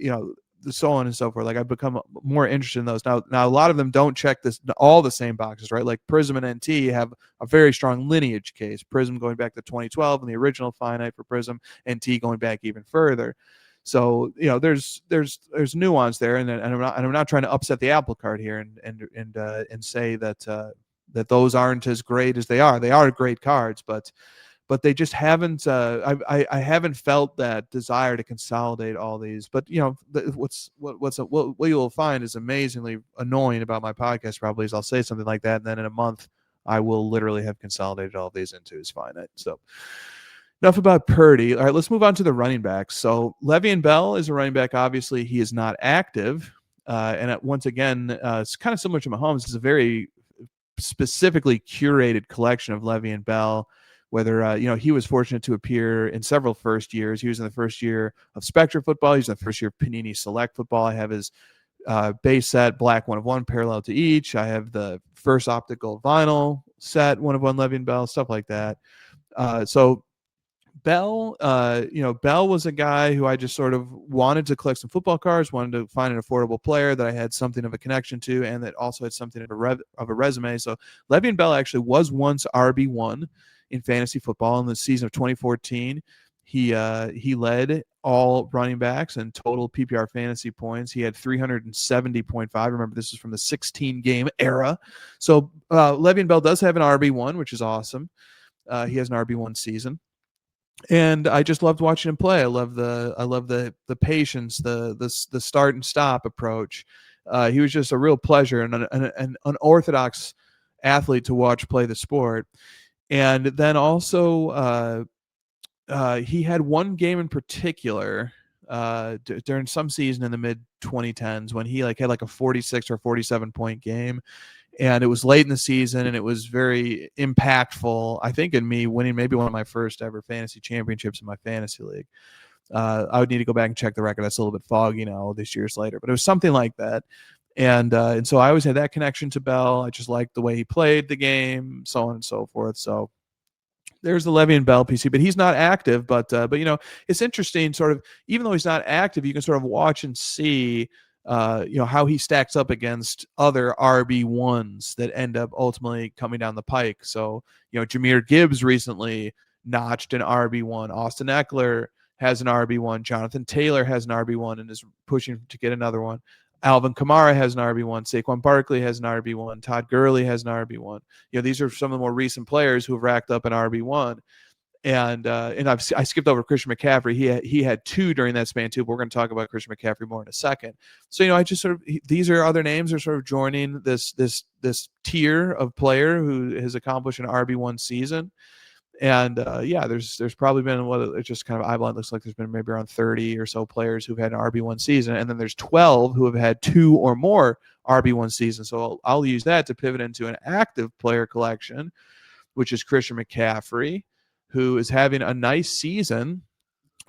so on and so forth. Like I've become more interested in those. Now a lot of them don't check all the same boxes, right? Like Prism and NT have a very strong lineage case. Prism going back to 2012 and the original Finite for Prism, NT going back even further. So there's nuance there, and I'm not trying to upset the apple cart here and say that that those aren't as great as they are. They are great cards, but they just haven't. I haven't felt that desire to consolidate all these. But what you will find is amazingly annoying about my podcast probably is I'll say something like that, and then in a month I will literally have consolidated all of these into his Finite. So enough about Purdy. All right, let's move on to the running backs. So Le'Veon Bell is a running back. Obviously, he is not active, and once again, it's kind of similar to Mahomes. It's a very specifically curated collection of Le'Veon Bell. Whether he was fortunate to appear in several first years. He was in the first year of Spectra football. He's in the first year of Panini Select football. I have his base set Black 1/1 parallel to each. I have the first optical vinyl set 1/1 Le'Veon Bell, stuff like that. So Bell, Bell was a guy who I just sort of wanted to collect some football cards, wanted to find an affordable player that I had something of a connection to, and that also had something of a resume. So Le'Veon Bell actually was once RB1 in fantasy football in the season of 2014. He led all running backs and total PPR fantasy points. He had 370.5. Remember, this is from the 16-game era. So Le'Veon Bell does have an RB1, which is awesome. He has an RB1 season. and I just loved watching him play. I love the patience, the start and stop approach. He was just a real pleasure and an unorthodox athlete to watch play the sport. And then also, he had one game in particular during some season in the mid 2010s when he had like a 46 or 47 point game, and it was late in the season and it was very impactful, I think, in me winning maybe one of my first ever fantasy championships in my fantasy league. I would need to go back and check the record. That's a little bit foggy now this years later, but it was something like that. And so I always had that connection to Bell. I just liked the way he played the game, so on and so forth. So there's the Le'Veon Bell PC, but he's not active. But it's interesting. Sort of, even though he's not active, you can sort of watch and see, how he stacks up against other RB1s that end up ultimately coming down the pike. So Jahmyr Gibbs recently notched an RB1. Austin Eckler has an RB1. Jonathan Taylor has an RB1 and is pushing to get another one. Alvin Kamara has an RB1. Saquon Barkley has an RB1. Todd Gurley has an RB1. These are some of the more recent players who have racked up an RB1. And I skipped over Christian McCaffrey. He had two during that span too. But we're going to talk about Christian McCaffrey more in a second. So I just sort of, these are other names are sort of joining this tier of player who has accomplished an RB1 season. And there's probably been it's just kind of eyeballing. It looks like there's been maybe around 30 or so players who've had an RB1 season, and then there's 12 who have had 2 or more RB1 seasons. So I'll use that to pivot into an active player collection, which is Christian McCaffrey, who is having a nice season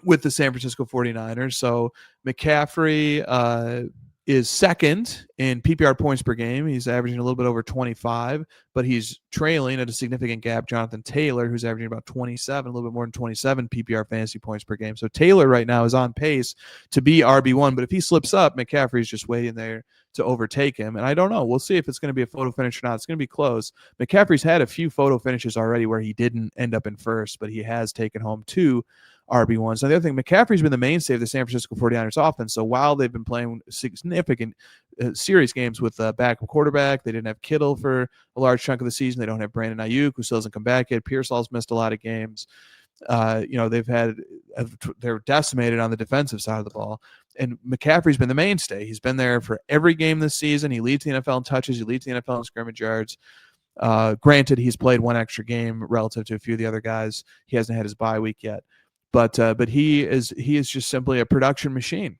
with the San Francisco 49ers. So McCaffrey is second in PPR points per game. He's averaging a little bit over 25, but he's trailing at a significant gap Jonathan Taylor, who's averaging about 27, a little bit more than 27 PPR fantasy points per game. So Taylor right now is on pace to be RB1, but if he slips up, McCaffrey's just waiting there to overtake him. And I don't know. We'll see if it's going to be a photo finish or not. It's going to be close. McCaffrey's had a few photo finishes already where he didn't end up in first, but he has taken home 2 RB1s. Now, the other thing, McCaffrey's been the mainstay of the San Francisco 49ers offense. So while they've been playing significant series games with backup quarterback, they didn't have Kittle for a large chunk of the season. They don't have Brandon Ayuk, who still hasn't come back yet. Pearsall's missed a lot of games. They're decimated on the defensive side of the ball. And McCaffrey's been the mainstay. He's been there for every game this season. He leads the NFL in touches. He leads the NFL in scrimmage yards. Granted, he's played one extra game relative to a few of the other guys. He hasn't had his bye week yet. But he is just simply a production machine,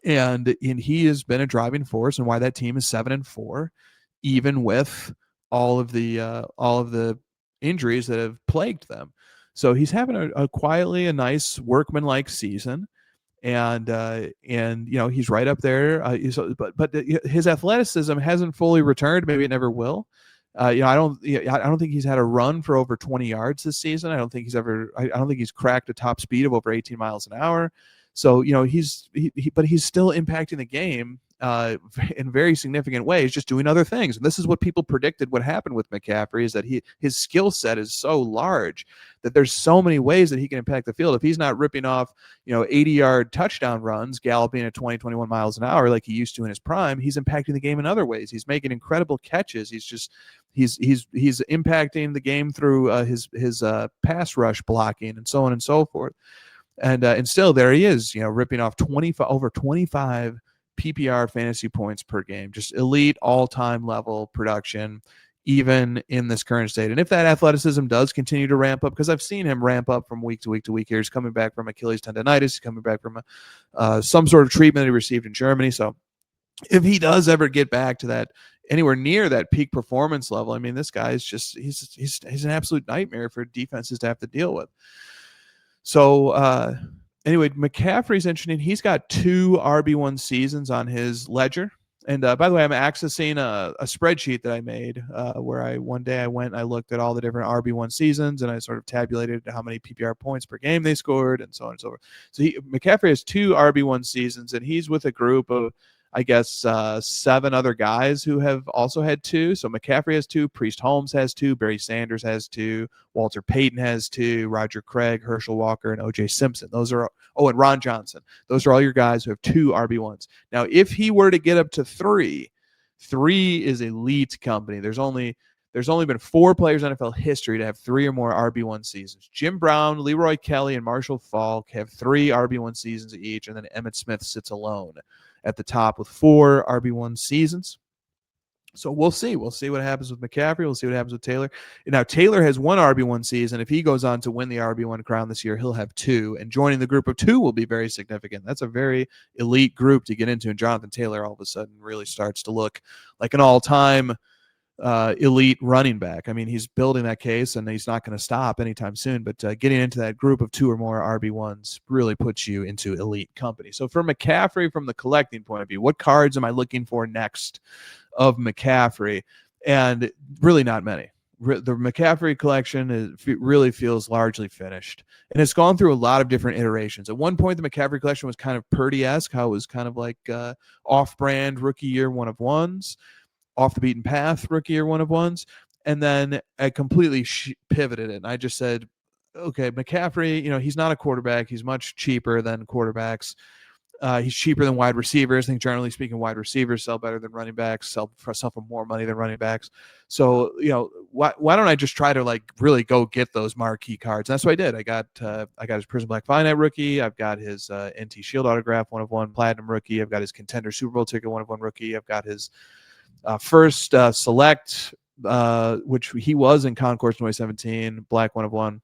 and he has been a driving force and why that team is 7-4, even with all of the injuries that have plagued them. So he's having a quietly a nice workman-like season, and he's right up there. But his athleticism hasn't fully returned. Maybe it never will. I don't think he's had a run for over 20 yards this season. I don't think he's cracked a top speed of over 18 miles an hour. So, but he's still impacting the game in very significant ways, just doing other things. And this is what people predicted would happen with McCaffrey, is that his skill set is so large that there's so many ways that he can impact the field. If he's not ripping off, 80-yard touchdown runs, galloping at 20, 21 miles an hour like he used to in his prime, he's impacting the game in other ways. He's making incredible catches. He's impacting the game through his pass rush blocking and so on and so forth. And still there he is, ripping off over 25 PPR fantasy points per game, just elite all-time level production, even in this current state. And if that athleticism does continue to ramp up, because I've seen him ramp up from week to week to week here. He's coming back from Achilles tendonitis. He's coming back from some sort of treatment he received in Germany. So if he does ever get back to that, anywhere near that peak performance level, I mean, this guy is just, he's an absolute nightmare for defenses to have to deal with. So anyway, McCaffrey's interesting. He's got 2 RB1 seasons on his ledger. And by the way, I'm accessing a spreadsheet that I made where one day I went and I looked at all the different RB1 seasons and I sort of tabulated how many PPR points per game they scored and so on and so forth. So McCaffrey has 2 RB1 seasons, and he's with a group of, I guess, 7 other guys who have also had 2. So McCaffrey has 2, Priest Holmes has 2, Barry Sanders has 2, Walter Payton has 2, Roger Craig, Herschel Walker, and O.J. Simpson. And Ron Johnson. Those are all your guys who have 2 RB1s. Now, if he were to get up to 3 is elite company. There's only There's only been 4 players in NFL history to have 3 or more RB1 seasons. Jim Brown, Leroy Kelly, and Marshall Faulk have 3 RB1 seasons each, and then Emmitt Smith sits alone at the top with 4 RB1 seasons. So we'll see. We'll see what happens with McCaffrey. We'll see what happens with Taylor. Now, Taylor has 1 RB1 season. If he goes on to win the RB1 crown this year, he'll have 2. And joining the group of 2 will be very significant. That's a very elite group to get into. And Jonathan Taylor all of a sudden really starts to look like an all-time elite running back. I mean, he's building that case, and he's not going to stop anytime soon. But getting into that group of 2 or more RB1s really puts you into elite company. So for McCaffrey, from the collecting point of view, what cards am I looking for next of McCaffrey? And really not many. The McCaffrey collection really feels largely finished, and it's gone through a lot of different iterations. At one point, the McCaffrey collection was kind of Purdy-esque, how it was kind of like off-brand rookie year 1-of-1s, off the beaten path rookie year 1-of-1s, and then I completely pivoted it, and I just said, okay, McCaffrey, he's not a quarterback. He's much cheaper than quarterbacks. He's cheaper than wide receivers. I think generally speaking, wide receivers sell better than running backs, sell for more money than running backs. So, why don't I just try to really go get those marquee cards? And that's what I did. I got his Prism Black Finite rookie. I've got his NT Shield autograph 1-of-1 Platinum rookie. I've got his Contender Super Bowl ticket 1-of-1 rookie. I've got his first select, which he was in Concourse 2017, Black 1-of-1.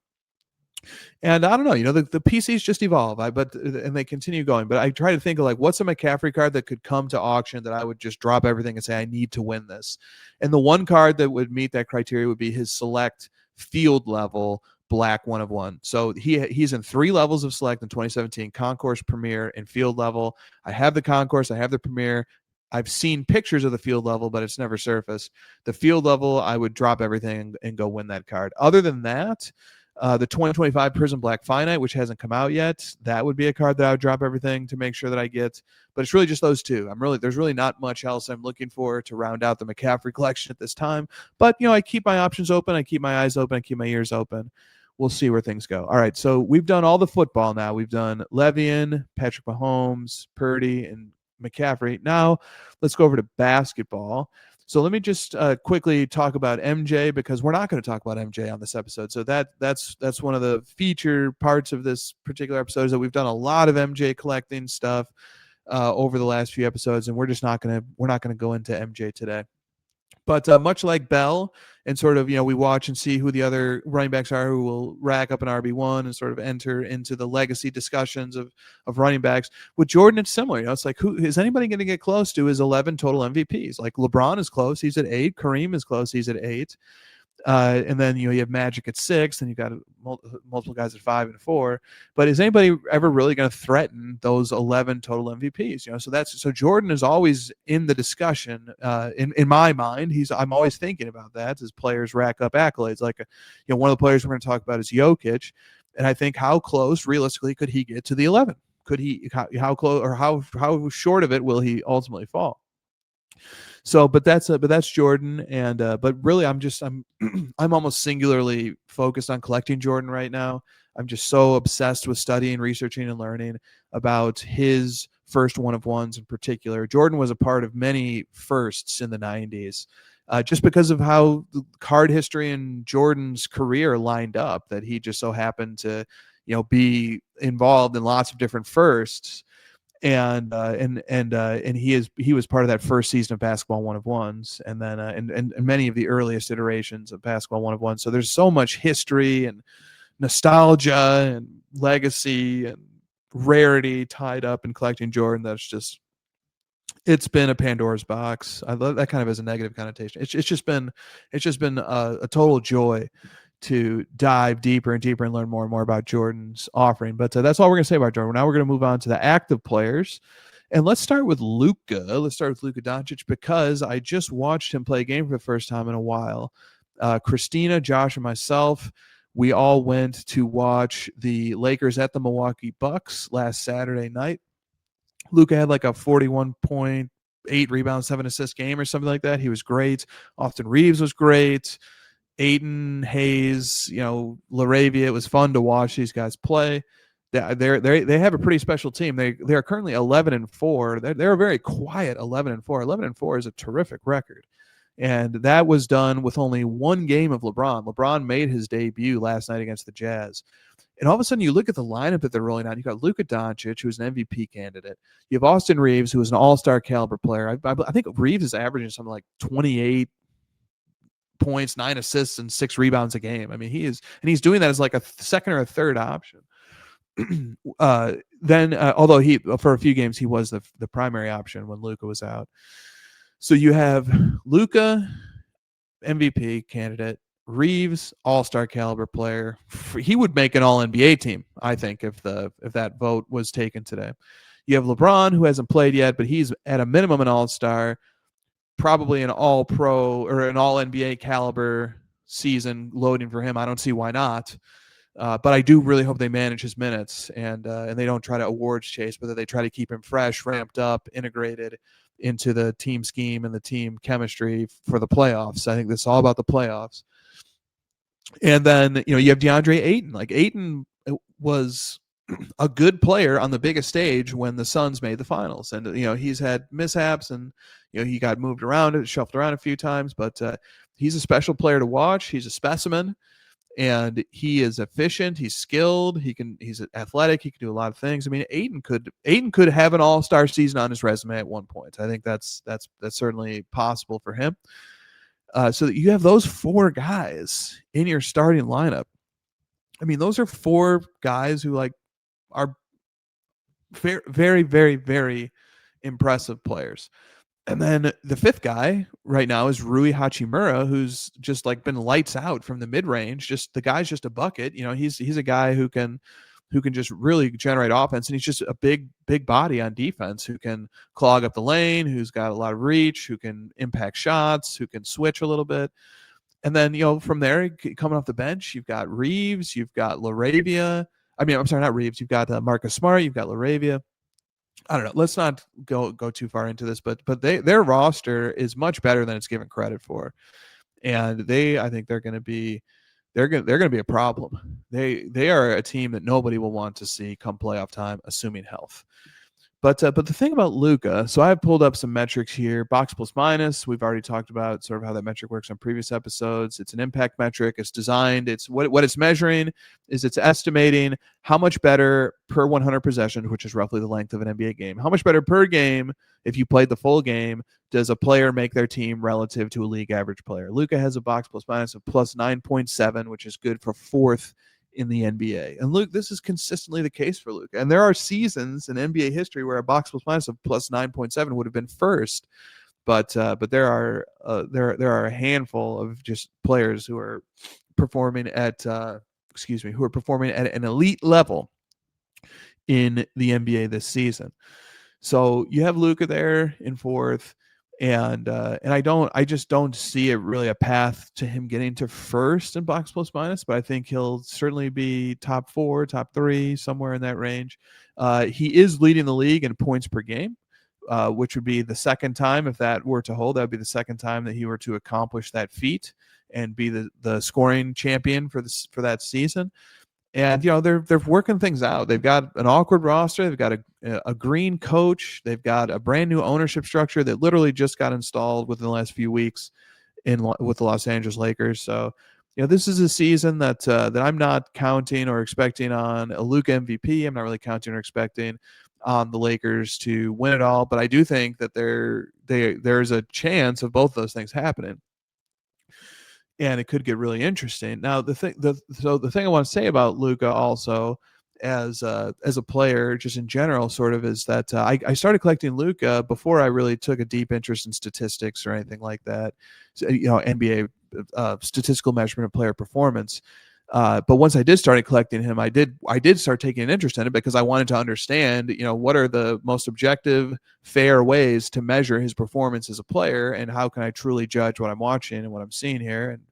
And I don't know, the PCs just evolve, and they continue going. But I try to think of what's a McCaffrey card that could come to auction that I would just drop everything and say, I need to win this. And the one card that would meet that criteria would be his select field level Black 1-of-1. So he's in 3 levels of select in 2017, Concourse, Premier, and field level. I have the Concourse, I have the Premier. I've seen pictures of the field level, but it's never surfaced. The field level, I would drop everything and go win that card. Other than that, the 2025 Prism Black Finite, which hasn't come out yet, that would be a card that I would drop everything to make sure that I get. But it's really just those 2. There's really not much else I'm looking for to round out the McCaffrey collection at this time. But I keep my options open, I keep my eyes open, I keep my ears open. We'll see where things go. All right, so we've done all the football now. We've done Le'Veon, Patrick Mahomes, Purdy, and McCaffrey. Now let's go over to basketball. So let me just quickly talk about MJ, because we're not going to talk about MJ on this episode. So that's one of the feature parts of this particular episode, is that we've done a lot of MJ collecting stuff over the last few episodes, and we're not going to go into MJ today. But much like Bell, and sort of, we watch and see who the other running backs are who will rack up an RB1 and sort of enter into the legacy discussions of running backs. With Jordan, it's similar. It's like, who is anybody going to get close to his 11 total MVPs? Like LeBron is close. He's at 8. Kareem is close. He's at 8. And then you have Magic at 6, and you've got multiple guys at 5 and 4. But is anybody ever really going to threaten those 11 total MVPs? So Jordan is always in the discussion. In my mind, I'm always thinking about that as players rack up accolades. One of the players we're going to talk about is Jokic, and I think, how close realistically could he get to the 11? Could he? How close, or how short of it will he ultimately fall? So, but that's Jordan, and but really, I'm I'm almost singularly focused on collecting Jordan right now. I'm just so obsessed with studying, researching, and learning about his first 1-of-1s in particular. Jordan was a part of many firsts in the 90s, just because of how the card history and Jordan's career lined up, that he just so happened to, be involved in lots of different firsts. And he was part of that first season of basketball 1-of-1s, and then and many of the earliest iterations of basketball 1-of-1s. So there's so much history and nostalgia and legacy and rarity tied up in collecting Jordan that's it's been a Pandora's box. I love that kind of as a negative connotation. It's just been a total joy to dive deeper and deeper and learn more and more about Jordan's offering. But that's all we're going to say about Jordan. Now we're going to move on to the active players. And let's start with Luka. Let's start with Luka Doncic, because I just watched him play a game for the first time in a while. Christina, Josh, and myself, we all went to watch the Lakers at the Milwaukee Bucks last Saturday night. Luka had like a 41.8 rebounds, 7 assist game or something like that. He was great. Austin Reeves was great. Ayton, Hayes, LaRavia. It was fun to watch these guys play. They have a pretty special team. They are currently 11-4. They're a very quiet 11-4. 11-4 is a terrific record. And that was done with only one game of LeBron. LeBron made his debut last night against the Jazz. And all of a sudden, you look at the lineup that they're rolling out. You got Luka Doncic, who's an MVP candidate. You have Austin Reeves, who is an all-star caliber player. I think Reeves is averaging something like 28 points, 9 assists, and 6 rebounds a game. I mean, he's doing that as like a second or a third option. Although he for a few games he was the primary option when Luka was out. So you have Luka, MVP candidate, Reeves, all-star caliber player. He would make an all-NBA team, I think, if that vote was taken today. You have LeBron, who hasn't played yet, but he's at a minimum an all-star, probably an all-pro or an all-NBA caliber season loading for him. I don't see why not. But I do really hope they manage his minutes and they don't try to awards chase, but that they try to keep him fresh, ramped up, integrated into the team scheme and the team chemistry for the playoffs. I think this is all about the playoffs. And then, you have DeAndre Ayton. Like, Ayton was a good player on the biggest stage when the Suns made the finals. And, he's had mishaps and, he got moved around, shuffled around a few times, but he's a special player to watch. He's a specimen. And he is efficient. He's skilled. He's athletic. He can do a lot of things. I mean, Ayton could have an all-star season on his resume at one point. I think that's certainly possible for him. So that you have those 4 guys in your starting lineup. I mean, those are 4 guys who are very, very, very, very impressive players. And then the 5th guy right now is Rui Hachimura, who's just been lights out from the mid-range. The guy's just a bucket. He's a guy who can just really generate offense, and he's just a big body on defense who can clog up the lane, who's got a lot of reach, who can impact shots, who can switch a little bit. And then, from there, coming off the bench, you've got Reeves, you've got LaRavia. I mean, I'm sorry, not Reeves. You've got Marcus Smart, you've got LaRavia. I don't know. Let's not go too far into this, but their roster is much better than it's given credit for, and I think they're going to be a problem. They are a team that nobody will want to see come playoff time, assuming health. But the thing about Luka, so I've pulled up some metrics here, box plus minus. We've already talked about sort of how that metric works on previous episodes. It's an impact metric. It's designed. It's what it's measuring is it's estimating how much better per 100 possessions, which is roughly the length of an NBA game. How much better per game, if you played the full game, does a player make their team relative to a league average player? Luka has a box plus minus of plus 9.7, which is good for 4th in the NBA. And Luke, this is consistently the case for Luke. And there are seasons in NBA history where a box plus minus of plus 9.7 would have been first. But there are a handful of just players who are performing at an elite level in the NBA this season. So you have Luka there in 4th. And I just don't see it really a path to him getting to 1st in box plus minus, but I think he'll certainly be top 4, top 3, somewhere in that range. He is leading the league in points per game, which would be the second time, if that were to hold, that would be the second time that he were to accomplish that feat and be the scoring champion for that season. And they're working things out. They've got an awkward roster. They've got a green coach. They've got a brand new ownership structure that literally just got installed within the last few weeks with the Los Angeles Lakers. So this is a season that I'm not counting or expecting on a Luka MVP. I'm not really counting or expecting on the Lakers to win it all. But I do think that there's a chance of both those things happening. And it could get really interesting. Now, the thing I want to say about Luka also, as a player, just in general, sort of, is that I started collecting Luka before I really took a deep interest in statistics or anything like that. So, NBA statistical measurement of player performance. But once I did start collecting him, I did start taking an interest in it because I wanted to understand, what are the most objective, fair ways to measure his performance as a player, and how can I truly judge what I'm watching and what I'm seeing here. And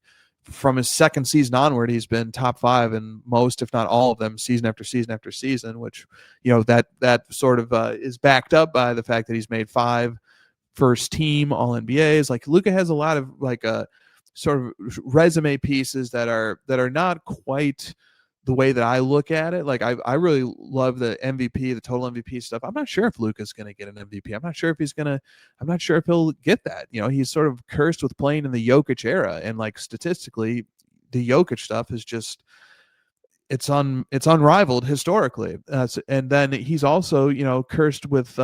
from his second season onward, he's been top 5 in most, if not all of them, season after season after season, which, that sort of is backed up by the fact that he's made 5 first team All NBAs. Like, Luka has a lot of sort of resume pieces that are not quite the way that I look at it, like I really love the MVP, the total MVP stuff. I'm not sure if Luka's going to get an MVP. I'm not sure if he'll get that. He's sort of cursed with playing in the Jokic era, and like statistically, the Jokic stuff is just it's unrivaled historically. And then he's also cursed with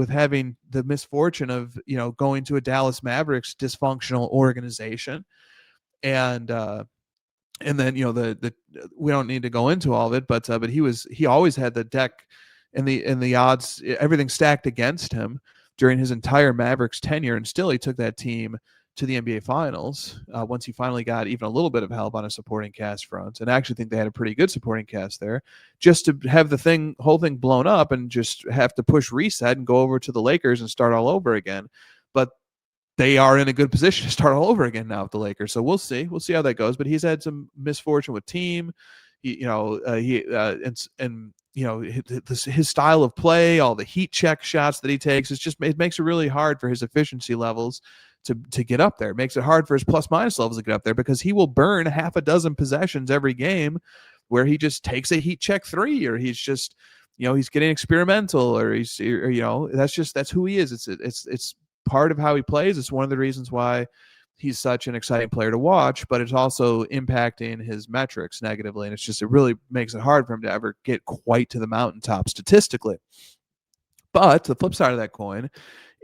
having the misfortune of going to a Dallas Mavericks dysfunctional organization, and then the we don't need to go into all of it, but he always had the deck and the odds, everything stacked against him during his entire Mavericks tenure, and still he took that team to the NBA Finals once he finally got even a little bit of help on a supporting cast front. And I actually think they had a pretty good supporting cast there, just to have the whole thing blown up and just have to push reset and go over to the Lakers and start all over again. But they are in a good position to start all over again now with the Lakers. So we'll see how that goes. But he's had some misfortune with team, his style of play, all the heat check shots that he takes, it makes it really hard for his efficiency levels to get up there. It makes it hard for his plus minus levels to get up there, because he will burn half a dozen possessions every game where he just takes a heat check three, or he's just, he's getting experimental, or that's who he is. It's part of how he plays. It's one of the reasons why he's such an exciting player to watch, but it's also impacting his metrics negatively. And it really makes it hard for him to ever get quite to the mountaintop statistically. But the flip side of that coin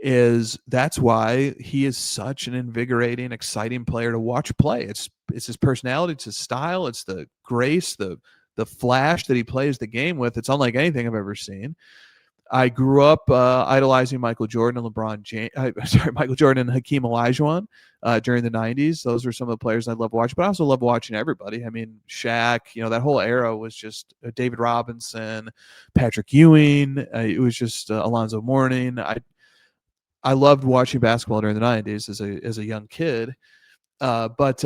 is that's why he is such an invigorating, exciting player to watch play. It's his personality, it's his style, it's the grace, the flash that he plays the game with. It's unlike anything I've ever seen. I grew up idolizing Michael Jordan and Michael Jordan and Hakeem Olajuwon during the 90s. Those are some of the players I love watching, but I also love watching everybody. I mean, Shaq, that whole era was just David Robinson, Patrick Ewing. It was just Alonzo Mourning. I loved watching basketball during the 90s as a young kid, but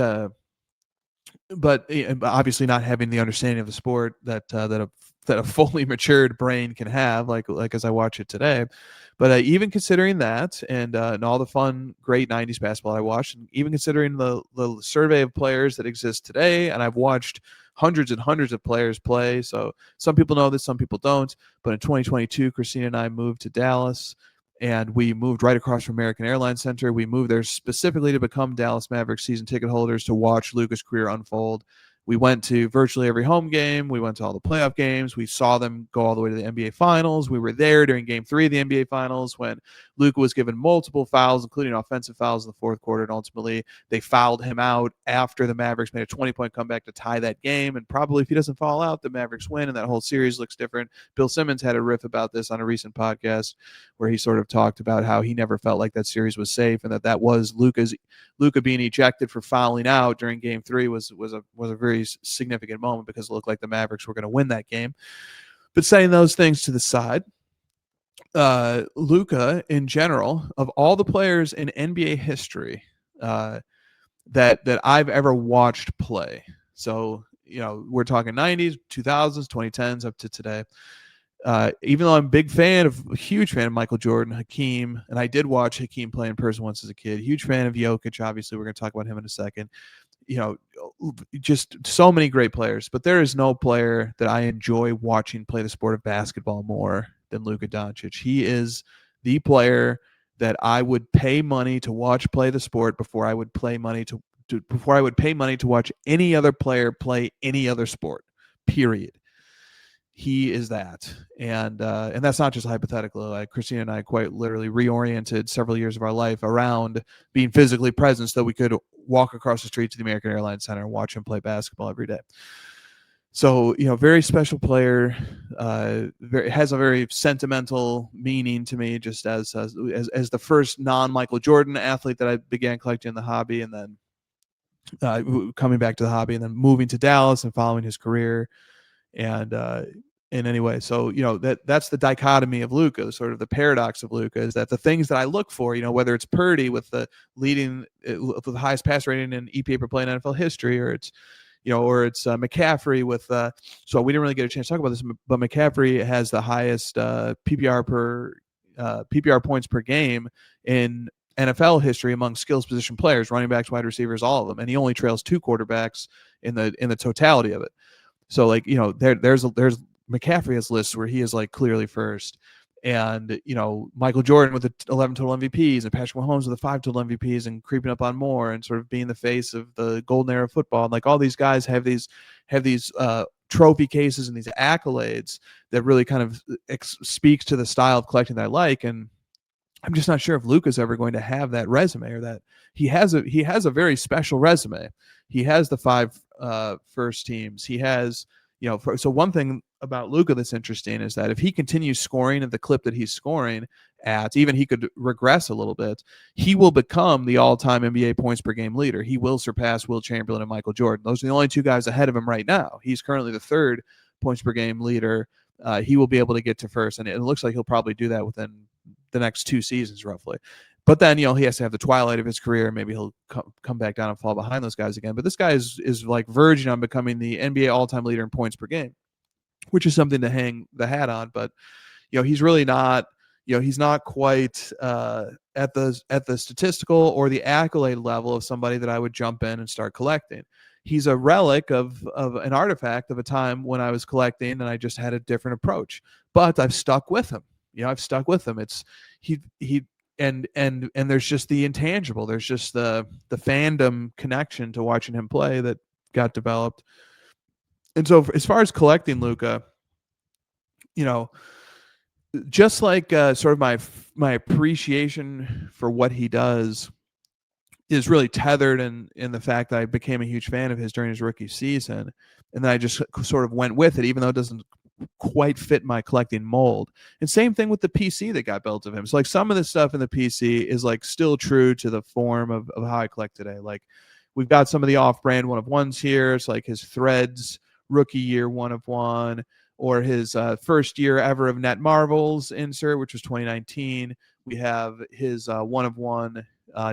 obviously not having the understanding of the sport that a fully matured brain can have, like as I watch it today. But even considering that, and all the fun, great 90s basketball I watched, and even considering the survey of players that exist today, and I've watched hundreds and hundreds of players play. So some people know this, some people don't. But in 2022, Christina and I moved to Dallas, and we moved right across from American Airlines Center. We moved there specifically to become Dallas Mavericks season ticket holders, to watch Luka's career unfold. We went to virtually every home game. We went to all the playoff games. We saw them go all the way to the NBA Finals. We were there during Game 3 of the NBA Finals when Luka was given multiple fouls, including offensive fouls in the fourth quarter, and ultimately they fouled him out after the Mavericks made a 20-point comeback to tie that game. And probably if he doesn't foul out, the Mavericks win, and that whole series looks different. Bill Simmons had a riff about this on a recent podcast where he sort of talked about how he never felt like that series was safe, and that was Luka being ejected for fouling out during Game 3 was a very significant moment, because it looked like the Mavericks were going to win that game. But setting those things to the side, Luka in general, of all the players in NBA history that I've ever watched play, so we're talking 90s, 2000s, 2010s up to today. Even though I'm a huge fan of Michael Jordan, Hakeem, and I did watch Hakeem play in person once as a kid. Huge fan of Jokic. Obviously, we're going to talk about him in a second. Just so many great players, but there is no player that I enjoy watching play the sport of basketball more than Luka Doncic. He is the player that I would pay money to watch play the sport before I would pay money to watch any other player play any other sport. Period. He is that, and that's not just hypothetical. Like Christina and I quite literally reoriented several years of our life around being physically present so that we could walk across the street to the American Airlines Center and watch him play basketball every day. So very special player. Has a very sentimental meaning to me, just as the first non-Michael Jordan athlete that I began collecting the hobby, and then coming back to the hobby, and then moving to Dallas and following his career. And anyway, so that's the dichotomy of Luka, sort of the paradox of Luka, is that the things that I look for, whether it's Purdy with the highest pass rating in EPA per play in NFL history, or it's McCaffrey with so we didn't really get a chance to talk about this, but McCaffrey has the highest PPR points per game in NFL history among skills position players, running backs, wide receivers, all of them, and he only trails two quarterbacks in the totality of it. So like, there's McCaffrey has lists where he is like clearly first, and Michael Jordan with the 11 total MVPs, and Patrick Mahomes with the 5 total MVPs, and creeping up on more, and sort of being the face of the golden era of football. And like all these guys have these trophy cases and these accolades that really kind of speaks to the style of collecting that I like. And I'm just not sure if Luka's ever going to have that resume, or that he has a very special resume. He has the 5 first teams. He has, so one thing about Luka that's interesting is that if he continues scoring at the clip that he's scoring at, even he could regress a little bit, he will become the all-time NBA points per game leader. He will surpass Will Chamberlain and Michael Jordan. Those are the only 2 guys ahead of him right now. He's currently the 3rd points per game leader. He will be able to get to first, and it looks like he'll probably do that within the next 2 seasons roughly. But then, he has to have the twilight of his career. Maybe he'll come back down and fall behind those guys again. But this guy is like verging on becoming the NBA all-time leader in points per game, which is something to hang the hat on. But, he's really not, he's not quite at the statistical or the accolade level of somebody that I would jump in and start collecting. He's a relic of an artifact of a time when I was collecting, and I just had a different approach. But I've stuck with him. I've stuck with him. It's he and there's just the intangible. There's just the fandom connection to watching him play that got developed. And so as far as collecting Luka, just like sort of my appreciation for what he does is really tethered in the fact that I became a huge fan of his during his rookie season, and then I just sort of went with it, even though it doesn't quite fit my collecting mold. And same thing with the PC that got built of him. So like some of the stuff in the PC is like still true to the form of how I collect today. Like we've got some of the off-brand 1-of-1s here. It's like his Threads rookie year 1-of-1, or his first year ever of Net Marvels insert, which was 2019. We have his 1-of-1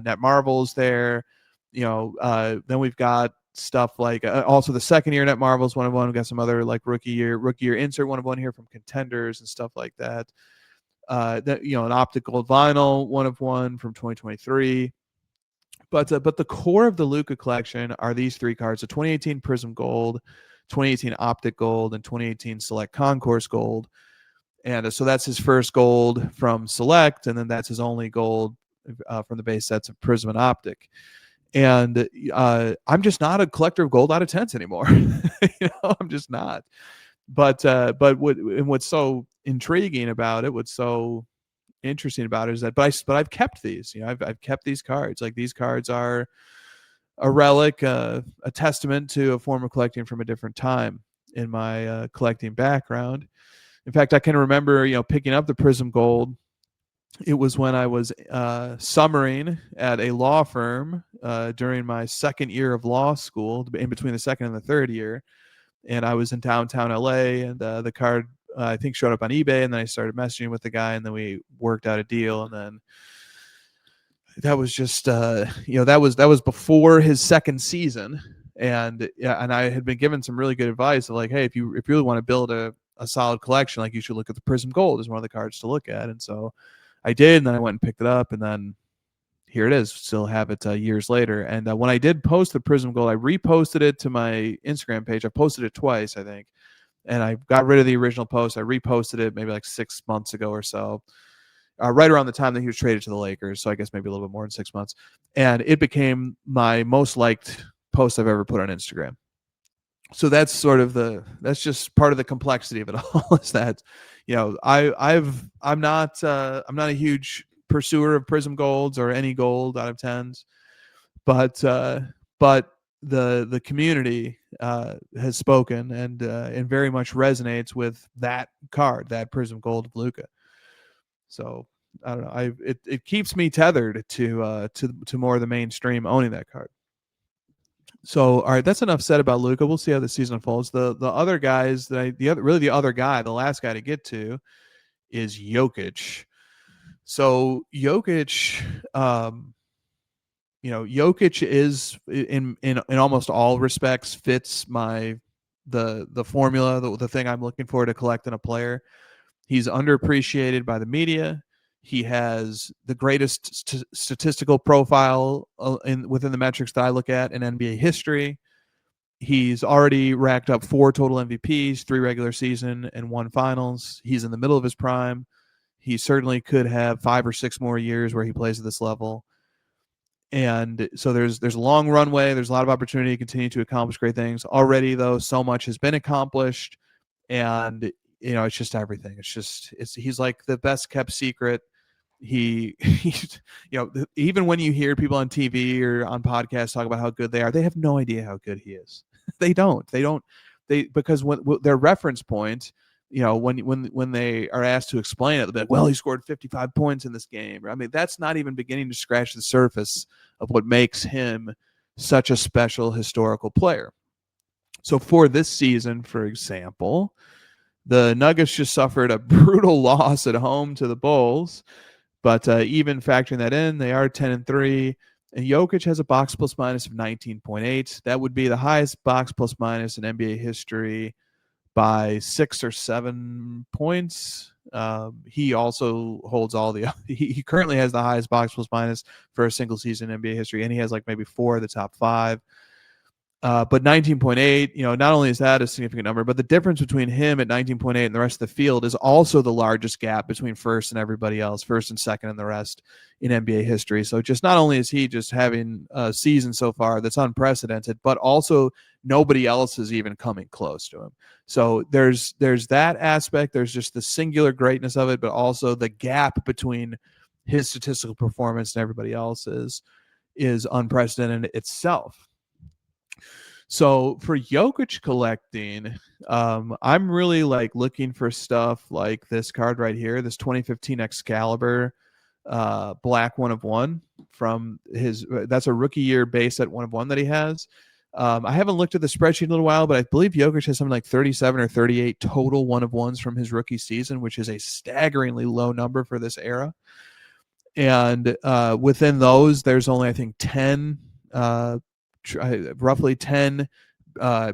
Net Marvels there. Then we've got stuff like also the second year Net Marvels 1-of-1. We've got some other like rookie year insert 1-of-1 here from Contenders and stuff like that. An optical vinyl 1-of-1 from 2023. But the core of the Luka collection are these 3 cards: the 2018 Prism Gold, 2018 Optic Gold, and 2018 Select Concourse Gold. And so that's his first gold from Select, and then that's his only gold from the base sets of Prism and Optic. And I'm just not a collector of gold out of 10s anymore. I'm just not. But what's so intriguing about it, what's so interesting about it is that, but I've kept these. I've kept these cards. Like these cards are a relic, a testament to a form of collecting from a different time in my collecting background. In fact, I can remember, picking up the Prism Gold. It was when I was summering at a law firm during my second year of law school, in between the second and the third year. And I was in downtown LA, and the card, I think, showed up on eBay, and then I started messaging with the guy, and then we worked out a deal. And then that was just, that was before his second season. And I had been given some really good advice of like, hey, if you really want to build a solid collection, like you should look at the Prism Gold as one of the cards to look at. And so I did, and then I went and picked it up, and then here it is. Still have it years later. And when I did post the Prism Gold, I reposted it to my Instagram page. I posted it twice, I think, and I got rid of the original post. I reposted it maybe like 6 months ago or so, right around the time that he was traded to the Lakers. So I guess maybe a little bit more than 6 months. And it became my most liked post I've ever put on Instagram. So that's just part of the complexity of it all, is that, I'm not a huge pursuer of Prism Golds or any gold out of 10s, but the community has spoken and very much resonates with that card, that Prism Gold of Luka. So I don't know. It keeps me tethered to more of the mainstream owning that card. So, all right, that's enough said about Luka. We'll see how the season unfolds. The other guys the other guy, the last guy to get to, is Jokic. So Jokic, Jokic is in almost all respects fits the formula, the thing I'm looking for to collect in a player. He's underappreciated by the media. He has the greatest statistical profile within the metrics that I look at in NBA history. He's already racked up 4 total MVPs, 3 regular season, and 1 finals. He's in the middle of his prime. He certainly could have 5 or 6 more years where he plays at this level. And so there's a long runway. There's a lot of opportunity to continue to accomplish great things. Already, though, so much has been accomplished, and it's just everything. He's like the best kept secret. He's even when you hear people on TV or on podcasts talk about how good they are, they have no idea how good he is. They don't. Because when their reference point, when they are asked to explain it, they'll be like, well, he scored 55 points in this game. I mean, that's not even beginning to scratch the surface of what makes him such a special historical player. So for this season, for example, the Nuggets just suffered a brutal loss at home to the Bulls. But even factoring that in, they are 10-3, and Jokic has a box plus minus of 19.8. That would be the highest box plus minus in NBA history by 6 or 7 points. He also holds all the. He currently has the highest box plus minus for a single season in NBA history, and he has like maybe 4 of the top 5. But 19.8, not only is that a significant number, but the difference between him at 19.8 and the rest of the field is also the largest gap between first and everybody else, first and second and the rest in NBA history. So just not only is he just having a season so far that's unprecedented, but also nobody else is even coming close to him. So there's that aspect. There's just the singular greatness of it, but also the gap between his statistical performance and everybody else's is unprecedented itself. So for Jokic collecting, I'm really like looking for stuff like this card right here, this 2015 Excalibur black 1 of 1 from his. That's a rookie year base set 1 of 1 that he has. I haven't looked at the spreadsheet in a little while, but I believe Jokic has something like 37 or 38 total 1 of 1s from his rookie season, which is a staggeringly low number for this era. And within those, there's only, I think, 10. Roughly 10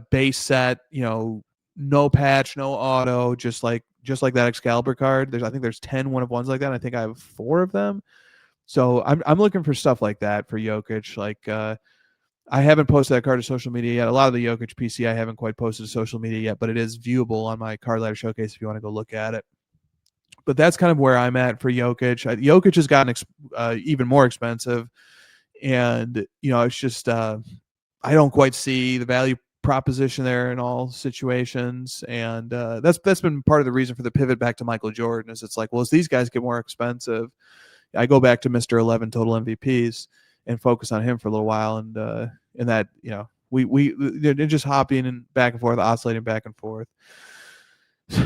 base set, no patch, no auto, just like that Excalibur card. I think there's 10 1 of 1s like that. I think I have 4 of them. So I'm looking for stuff like that for Jokic. Like I haven't posted that card to social media yet. A lot of the Jokic PC I haven't quite posted to social media yet, but it is viewable on my Card Ladder Showcase if you want to go look at it. But that's kind of where I'm at for Jokic. Jokic has gotten even more expensive. And, it's just I don't quite see the value proposition there in all situations. And that's been part of the reason for the pivot back to Michael Jordan is it's like, well, as these guys get more expensive, I go back to Mr. 11 total MVPs and focus on him for a little while. And that, they're just hopping and back and forth, oscillating back and forth.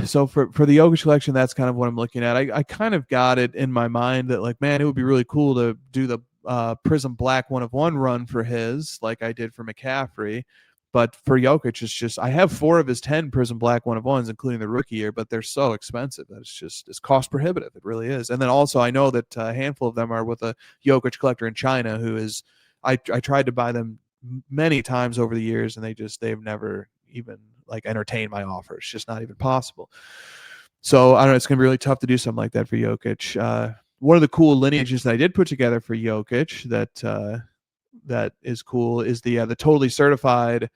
So for the Jokic collection, that's kind of what I'm looking at. I kind of got it in my mind that like, man, it would be really cool to do the Prism Black 1 of 1 run for his, like I did for McCaffrey. But for Jokic, it's just I have 4 of his 10 Prism Black 1 of 1s, including the rookie year, but they're so expensive that it's cost prohibitive. It really is. And then also I know that a handful of them are with a Jokic collector in China who is I tried to buy them many times over the years, and they've never even like entertained my offer. It's just not even possible. So I don't know. It's going to be really tough to do something like that for Jokic. One of the cool lineages that I did put together for Jokic that is cool is the totally certified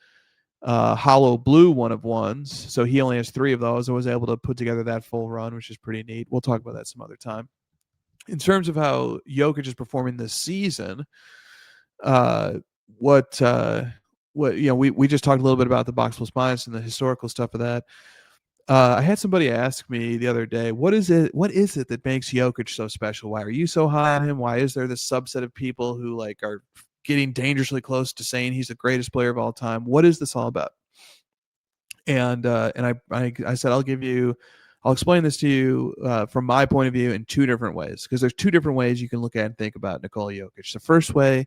hollow blue 1 of 1s. So he only has 3 of those. I was able to put together that full run, which is pretty neat. We'll talk about that some other time. In terms of how Jokic is performing this season, we just talked a little bit about the box plus minus and the historical stuff of that. I had somebody ask me the other day, what is it that makes Jokic so special? Why are you so high on him? Why is there this subset of people who like are getting dangerously close to saying he's the greatest player of all time? What is this all about? And I said, I'll explain this to you from my point of view in 2 different ways, because there's 2 different ways you can look at and think about Nikola Jokic. The first way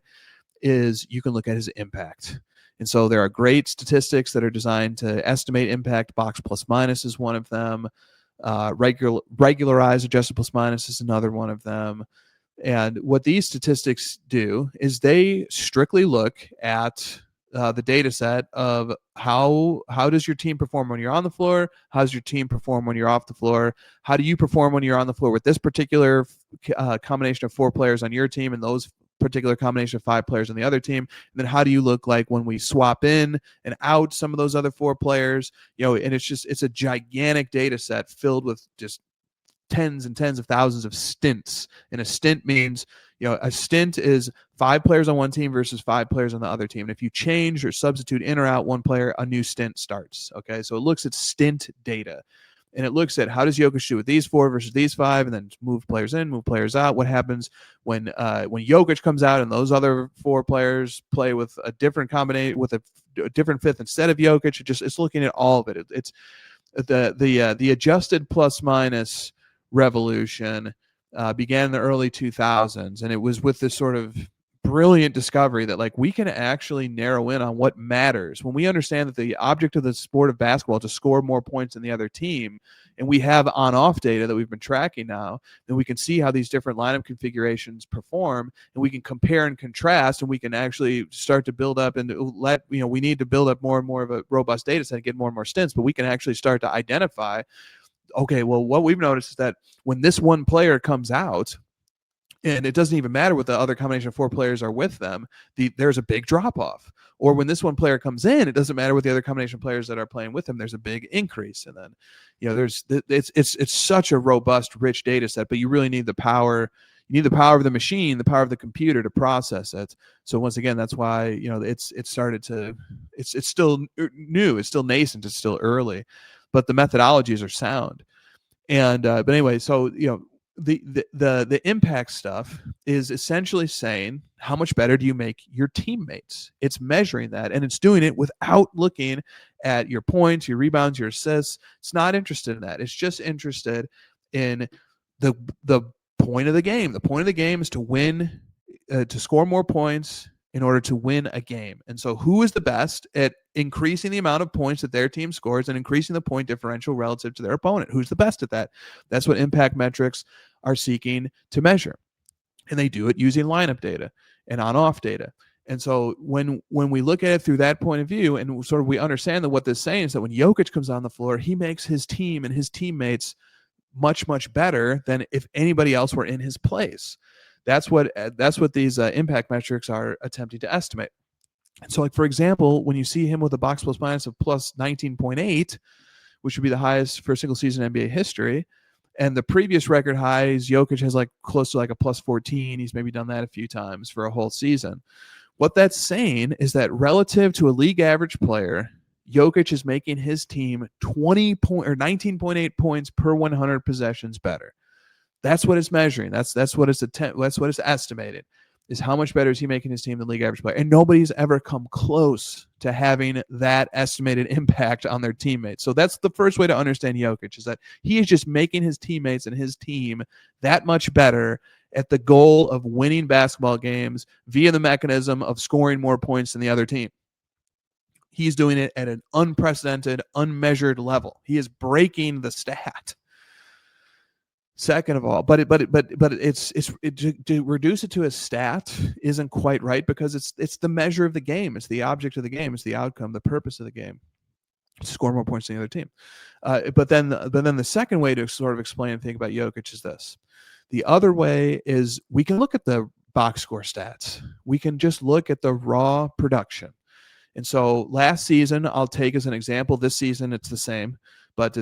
is you can look at his impact. And so there are great statistics that are designed to estimate impact. Box plus minus is one of them. Regularized adjusted plus minus is another one of them. And what these statistics do is they strictly look at the data set of how does your team perform when you're on the floor? How does your team perform when you're off the floor? How do you perform when you're on the floor with this particular combination of 4 players on your team and those particular combination of 5 players on the other team? And then how do you look like when we swap in and out some of those other 4 players? And it's a gigantic data set filled with just tens and tens of thousands of stints. And a stint means, a stint is 5 players on one team versus 5 players on the other team. And if you change or substitute in or out one player, a new stint starts. Okay, so it looks at stint data. And it looks at how does Jokic do with these 4 versus these 5, and then move players in, move players out. What happens when Jokic comes out and those other 4 players play with a different combination, with a different fifth instead of Jokic? It's looking at all of it. It's the adjusted plus minus revolution began in the early 2000s, and it was with this sort of brilliant discovery that like we can actually narrow in on what matters when we understand that the object of the sport of basketball is to score more points than the other team, and we have on-off data that we've been tracking now. Then we can see how these different lineup configurations perform, and we can compare and contrast, and we can actually start to build up and we need to build up more and more of a robust data set and get more and more stints, but we can actually start to identify, okay, well, what we've noticed is that when this one player comes out, and it doesn't even matter what the other combination of 4 players are with them, there's a big drop-off. Or when this one player comes in, it doesn't matter what the other combination of players that are playing with them, there's a big increase. And then, it's such a robust, rich data set, but you really need the power. You need the power of the machine, the power of the computer to process it. So once again, that's why, it's still new, it's still nascent, it's still early, but the methodologies are sound. And but anyway, so the impact stuff is essentially saying how much better do you make your teammates. It's measuring that, and it's doing it without looking at your points, your rebounds, your assists. It's not interested in that. It's just interested in the point of the game. The point of the game is to win, to score more points in order to win a game. And so who is the best at increasing the amount of points that their team scores and increasing the point differential relative to their opponent? Who's the best at that? That's what impact metrics are seeking to measure. And they do it using lineup data and on-off data. And so when we look at it through that point of view, and sort of we understand that what this is saying is that when Jokic comes on the floor, he makes his team and his teammates much, much better than if anybody else were in his place. That's what these impact metrics are attempting to estimate. And so, like, for example, when you see him with a box plus minus of plus 19.8, which would be the highest for a single season in NBA history, and the previous record highs, Jokic has like close to like a plus 14. He's maybe done that a few times for a whole season. What that's saying is that relative to a league average player, Jokic is making his team 19.8 points per 100 possessions better. That's what it's measuring. That's what it's estimated, is how much better is he making his team than league average player. And nobody's ever come close to having that estimated impact on their teammates. So that's the first way to understand Jokic, is that he is just making his teammates and his team that much better at the goal of winning basketball games via the mechanism of scoring more points than the other team. He's doing it at an unprecedented, unmeasured level. He is breaking the stat. Second of all, but to reduce it to a stat isn't quite right, because it's the measure of the game. It's the object of the game. It's the outcome, the purpose of the game, to score more points than the other team. But then the second way to sort of explain and think about Jokic is this. The other way is we can look at the box score stats. We can just look at the raw production. And so last season, I'll take as an example. This season, it's the same. But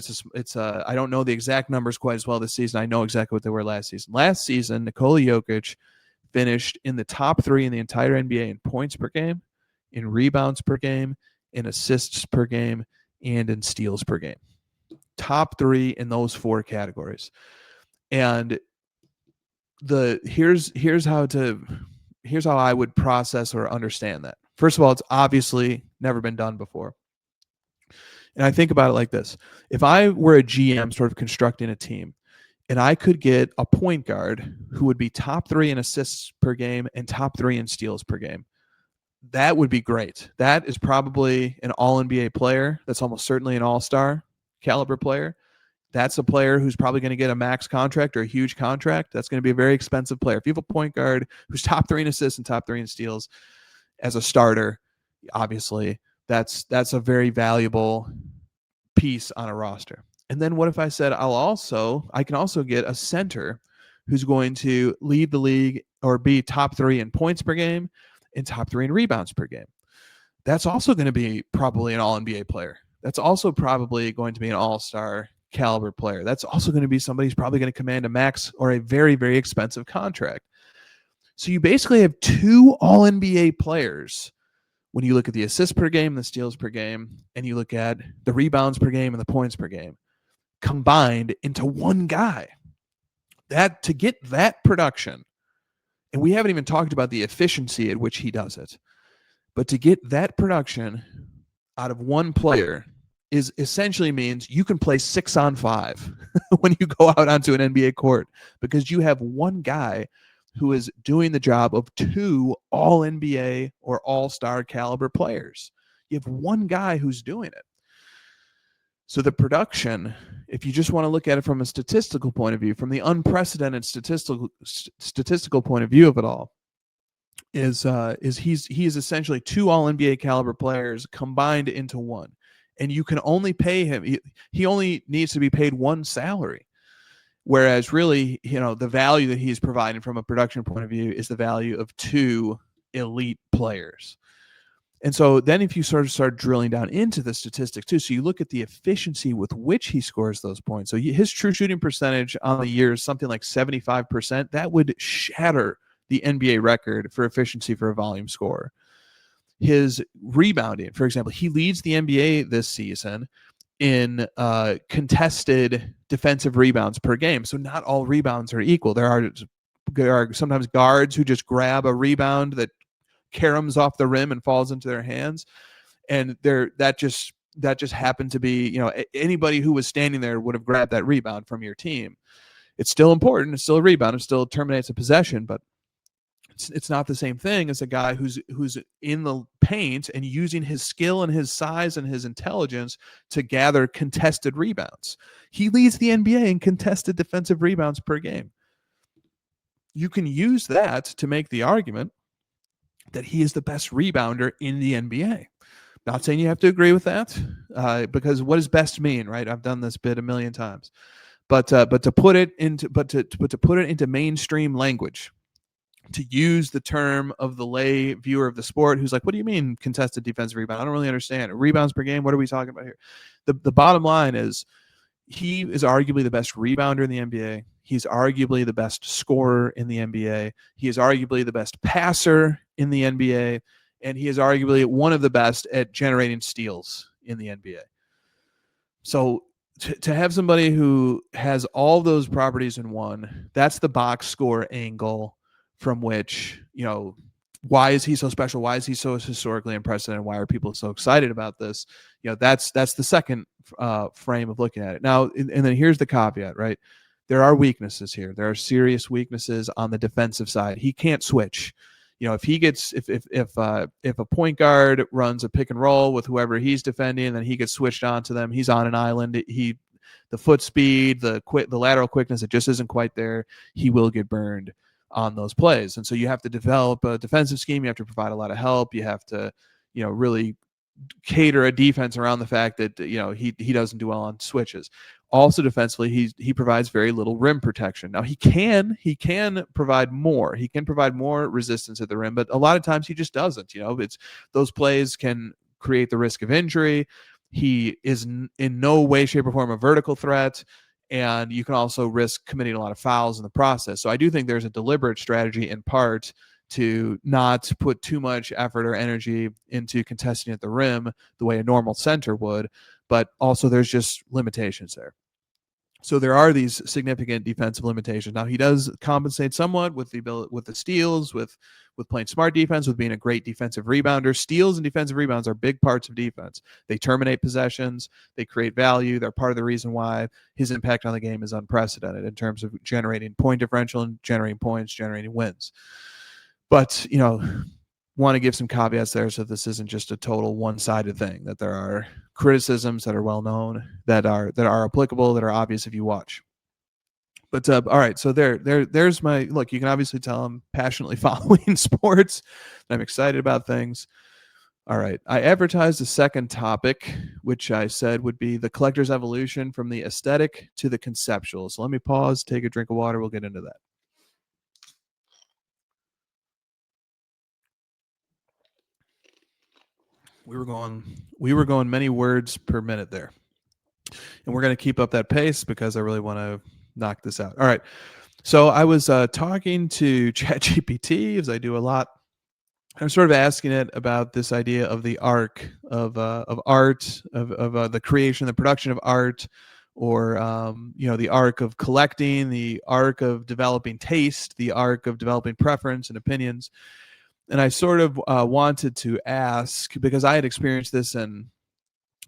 I don't know the exact numbers quite as well this season. I know exactly what they were last season. Last season, Nikola Jokic finished in the top 3 in the entire NBA in points per game, in rebounds per game, in assists per game, and in steals per game. Top 3 in those 4 categories. And here's how I would process or understand that. First of all, it's obviously never been done before. And I think about it like this. If I were a GM sort of constructing a team, and I could get a point guard who would be top 3 in assists per game and top 3 in steals per game, that would be great. That is probably an all-NBA player. That's almost certainly an all-star caliber player. That's a player who's probably going to get a max contract or a huge contract. That's going to be a very expensive player. If you have a point guard who's top 3 in assists and top 3 in steals as a starter, obviously, that's a very valuable piece on a roster. And then what if I said I can also get a center who's going to lead the league or be top 3 in points per game and top 3 in rebounds per game. That's also going to be probably an all-NBA player. That's also probably going to be an all-star caliber player. That's also going to be somebody who's probably going to command a max or a very, very expensive contract. So you basically have 2 all-NBA players when you look at the assists per game, the steals per game, and you look at the rebounds per game and the points per game combined into one guy. That to get that production, and we haven't even talked about the efficiency at which he does it, but to get that production out of one player is essentially means you can play 6-on-5 when you go out onto an NBA court, because you have one guy who is doing the job of 2 all NBA or all-star caliber players. You have one guy who's doing it. So the production, if you just want to look at it from a statistical point of view, from the unprecedented statistical point of view of it all, is he is essentially 2 all NBA caliber players combined into one, and you can only pay him. He only needs to be paid 1 salary, whereas really, the value that he's providing from a production point of view is the value of 2 elite players. And so then if you sort of start drilling down into the statistics too, so you look at the efficiency with which he scores those points. So his true shooting percentage on the year is something like 75%. That would shatter the NBA record for efficiency for a volume scorer. His rebounding, for example, he leads the NBA this season in contested defensive rebounds per game. So not all rebounds are equal. There are sometimes guards who just grab a rebound that caroms off the rim and falls into their hands, and that just happened to be, anybody who was standing there would have grabbed that rebound from your team. It's still important. It's still a rebound. It still terminates a possession, but it's not the same thing as a guy who's in the paint and using his skill and his size and his intelligence to gather contested rebounds. He leads the NBA in contested defensive rebounds per game. You can use that to make the argument that he is the best rebounder in the NBA. Not saying you have to agree with that, because what does best mean, right? I've done this bit a million times, but to put it into mainstream language, to use the term of the lay viewer of the sport who's like, what do you mean contested defensive rebound? I don't really understand. Rebounds per game, what are we talking about here? The bottom line is he is arguably the best rebounder in the NBA. He's arguably the best scorer in the NBA. He is arguably the best passer in the NBA. And he is arguably one of the best at generating steals in the NBA. So to have somebody who has all those properties in one, that's the box score angle from which, why is he so special? Why is he so historically unprecedented? Why are people so excited about this? That's the second frame of looking at it. Now, and then here's the caveat, right? There are weaknesses here. There are serious weaknesses on the defensive side. He can't switch. If he gets if a point guard runs a pick and roll with whoever he's defending, then he gets switched onto them. He's on an island. The foot speed, the lateral quickness, it just isn't quite there. He will get burned on those plays. And so you have to develop a defensive scheme. You have to provide a lot of help. You have to, really cater a defense around the fact that, he doesn't do well on switches. Also defensively, he provides very little rim protection. Now he can provide more. He can provide more resistance at the rim, but a lot of times he just doesn't. It's those plays can create the risk of injury. He is in no way, shape, or form a vertical threat. And you can also risk committing a lot of fouls in the process. So I do think there's a deliberate strategy in part to not put too much effort or energy into contesting at the rim the way a normal center would, but also there's just limitations there. So there are these significant defensive limitations. Now he does compensate somewhat with the steals, with playing smart defense, with being a great defensive rebounder. Steals and defensive rebounds are big parts of defense. They terminate possessions. They create value. They're part of the reason why his impact on the game is unprecedented in terms of generating point differential and generating points, generating wins. But, want to give some caveats there so this isn't just a total one-sided thing, that there are criticisms that are well known, that are applicable, that are obvious if you watch. But all right, so there's my look. You can obviously tell I'm passionately following sports, and I'm excited about things. All right, I advertised a second topic, which I said would be the collector's evolution from the aesthetic to the conceptual. So let me pause, take a drink of water. We'll get into that. We were going many words per minute there. And we're going to keep up that pace because I really want to knock this out. All right. So I was talking to ChatGPT, as I do a lot. I'm sort of asking it about this idea of the arc of art, of the creation, the production of art, or the arc of collecting, the arc of developing taste, the arc of developing preference and opinions. And I sort of wanted to ask, because I had experienced this in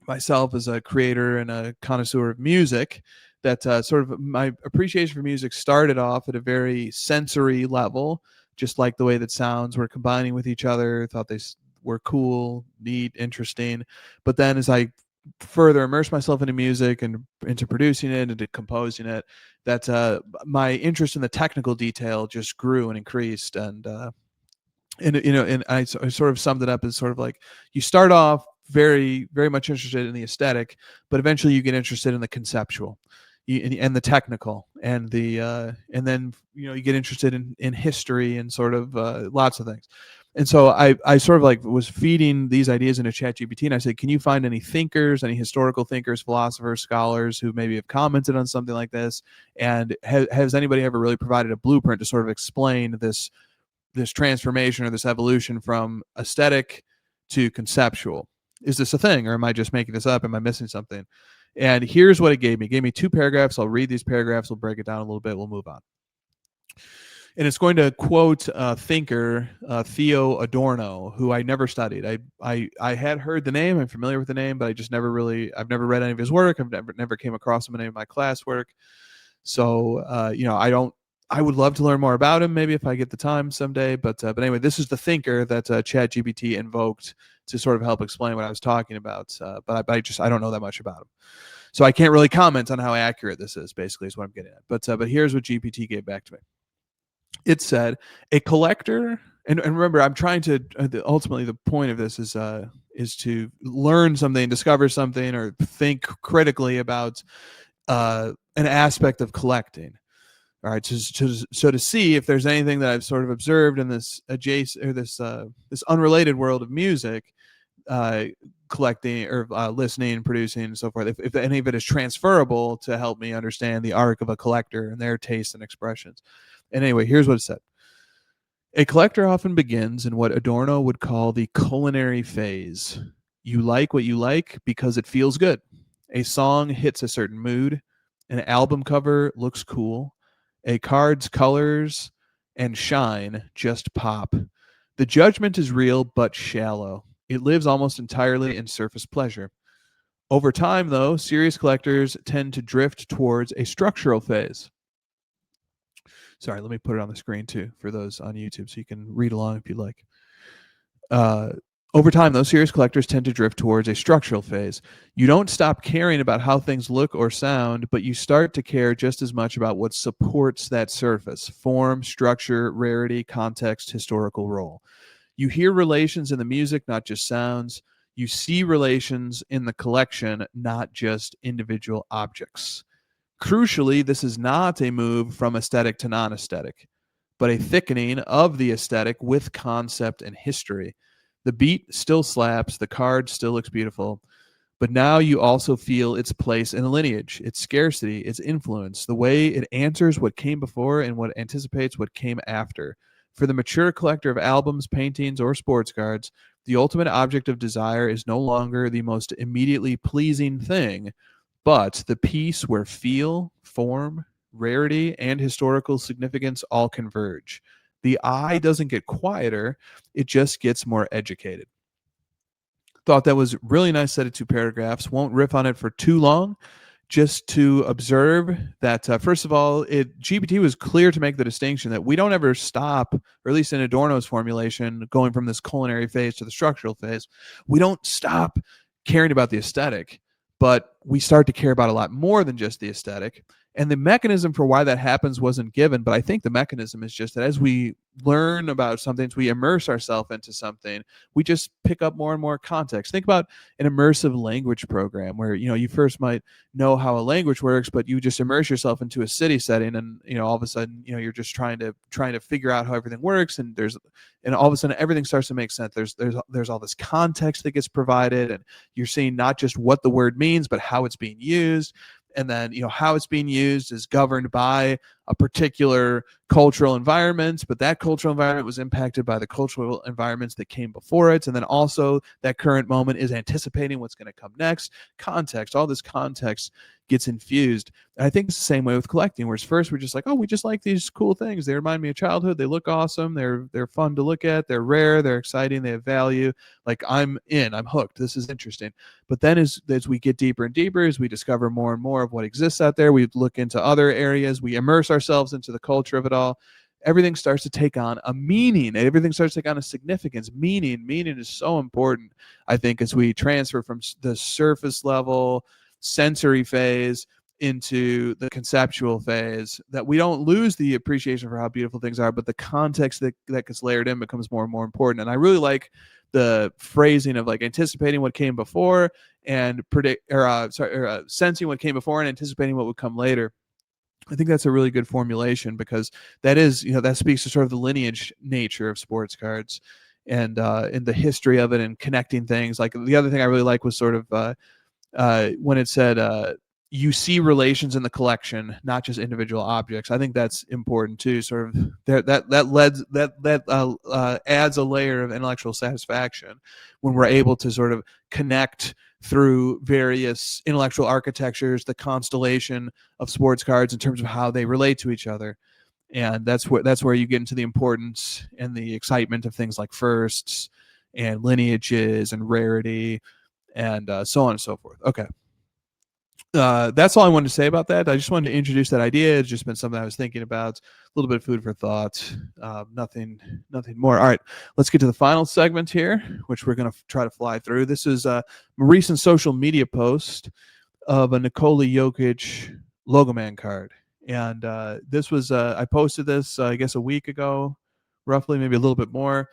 myself as a creator and a connoisseur of music, that sort of my appreciation for music started off at a very sensory level, just like the way that sounds were combining with each other. Thought they were cool, neat, interesting. But then as I further immersed myself into music and into producing it, into composing it, that my interest in the technical detail just grew and increased. And I sort of summed it up as sort of like, you start off very, very much interested in the aesthetic, but eventually you get interested in the conceptual, and the technical, and then you get interested in history and sort of lots of things. And so I sort of like was feeding these ideas into ChatGPT, and I said, can you find any thinkers, any historical thinkers, philosophers, scholars who maybe have commented on something like this? And has anybody ever really provided a blueprint to sort of explain this transformation or this evolution from aesthetic to conceptual? Is this a thing, or am I just making this up? Am I missing something? And here's what it gave me. It gave me 2 paragraphs. I'll read these paragraphs. We'll break it down a little bit. We'll move on. And it's going to quote thinker Theo Adorno, who I never studied. I had heard the name. I'm familiar with the name, but I've never read any of his work. I've never came across him in any of my classwork. So I would love to learn more about him, maybe if I get the time someday. But anyway, this is the thinker that ChatGPT invoked to sort of help explain what I was talking about. But I don't know that much about him, so I can't really comment on how accurate this is. Basically, is what I'm getting at. But here's what GPT gave back to me. It said, a collector, and remember, I'm trying to ultimately the point of this is to learn something, discover something, or think critically about an aspect of collecting. All right, so to see if there's anything that I've sort of observed in this adjacent, or this unrelated world of music, collecting or listening, producing, and so forth, if any of it is transferable to help me understand the arc of a collector and their tastes and expressions. And anyway, here's what it said. A collector often begins in what Adorno would call the culinary phase. You like what you like because it feels good. A song hits a certain mood. An album cover looks cool. A card's colors and shine just pop. The judgment is real but shallow. It lives almost entirely in surface pleasure. Over time, though, serious collectors tend to drift towards a structural phase. Sorry, let me put it on the screen too for those on YouTube so you can read along if you'd like. Over time, though, serious collectors tend to drift towards a structural phase. You don't stop caring about how things look or sound, but you start to care just as much about what supports that surface: form, structure, rarity, context, historical role. You hear relations in the music, not just sounds. You see relations in the collection, not just individual objects. Crucially, this is not a move from aesthetic to non-aesthetic, but a thickening of the aesthetic with concept and history. The beat still slaps, the card still looks beautiful, but now you also feel its place in the lineage, its scarcity, its influence, the way it answers what came before and what anticipates what came after. For the mature collector of albums, paintings, or sports cards, the ultimate object of desire is no longer the most immediately pleasing thing, but the piece where feel, form, rarity, and historical significance all converge. The eye doesn't get quieter, it just gets more educated. Thought that was really nice set of 2 paragraphs. Won't riff on it for too long, just to observe that, first of all, GPT was clear to make the distinction that we don't ever stop, or at least in Adorno's formulation, going from this culinary phase to the structural phase. We don't stop caring about the aesthetic, but we start to care about a lot more than just the aesthetic. And the mechanism for why that happens wasn't given, but I think the mechanism is just that as we learn about something, as we immerse ourselves into something, we just pick up more and more context. Think about an immersive language program where, you first might know how a language works, but you just immerse yourself into a city setting, and all of a sudden, you're just trying to figure out how everything works, and all of a sudden everything starts to make sense. There's all this context that gets provided, and you're seeing not just what the word means, but how it's being used. And then, how it's being used is governed by a particular cultural environment, but that cultural environment was impacted by the cultural environments that came before it. And then also that current moment is anticipating what's going to come next. Context, all this context gets infused. And I think it's the same way with collecting, whereas first we're just like, oh, we just like these cool things. They remind me of childhood. They look awesome. They're fun to look at. They're rare. They're exciting. They have value. Like I'm hooked. This is interesting. But then as we get deeper and deeper, as we discover more and more of what exists out there, we look into other areas, we immerse ourselves into the culture of it all. Everything starts to take on a meaning. Everything starts to take on a significance. Meaning is so important, I think, as we transfer from the surface level sensory phase into the conceptual phase, that we don't lose the appreciation for how beautiful things are, but the context that gets layered in becomes more and more important. And I really like the phrasing of like anticipating what came before and sensing what came before and anticipating what would come later. I think that's a really good formulation, because that is, that speaks to sort of the lineage nature of sports cards and in the history of it and connecting things. Like the other thing I really like was sort of when it said you see relations in the collection, not just individual objects. I think that's important too. Sort of that adds a layer of intellectual satisfaction when we're able to sort of connect through various intellectual architectures, the constellation of sports cards in terms of how they relate to each other. And that's where you get into the importance and the excitement of things like firsts and lineages and rarity and so on and so forth. Okay. That's all I wanted to say about that. I just wanted to introduce that idea. It's just been something I was thinking about. A little bit of food for thought. Nothing more. All right, let's get to the final segment here, which we're going to try to fly through. This is a recent social media post of a Nikola Jokic Logoman card. And this was, I posted this, I guess, a week ago, roughly, maybe a little bit more.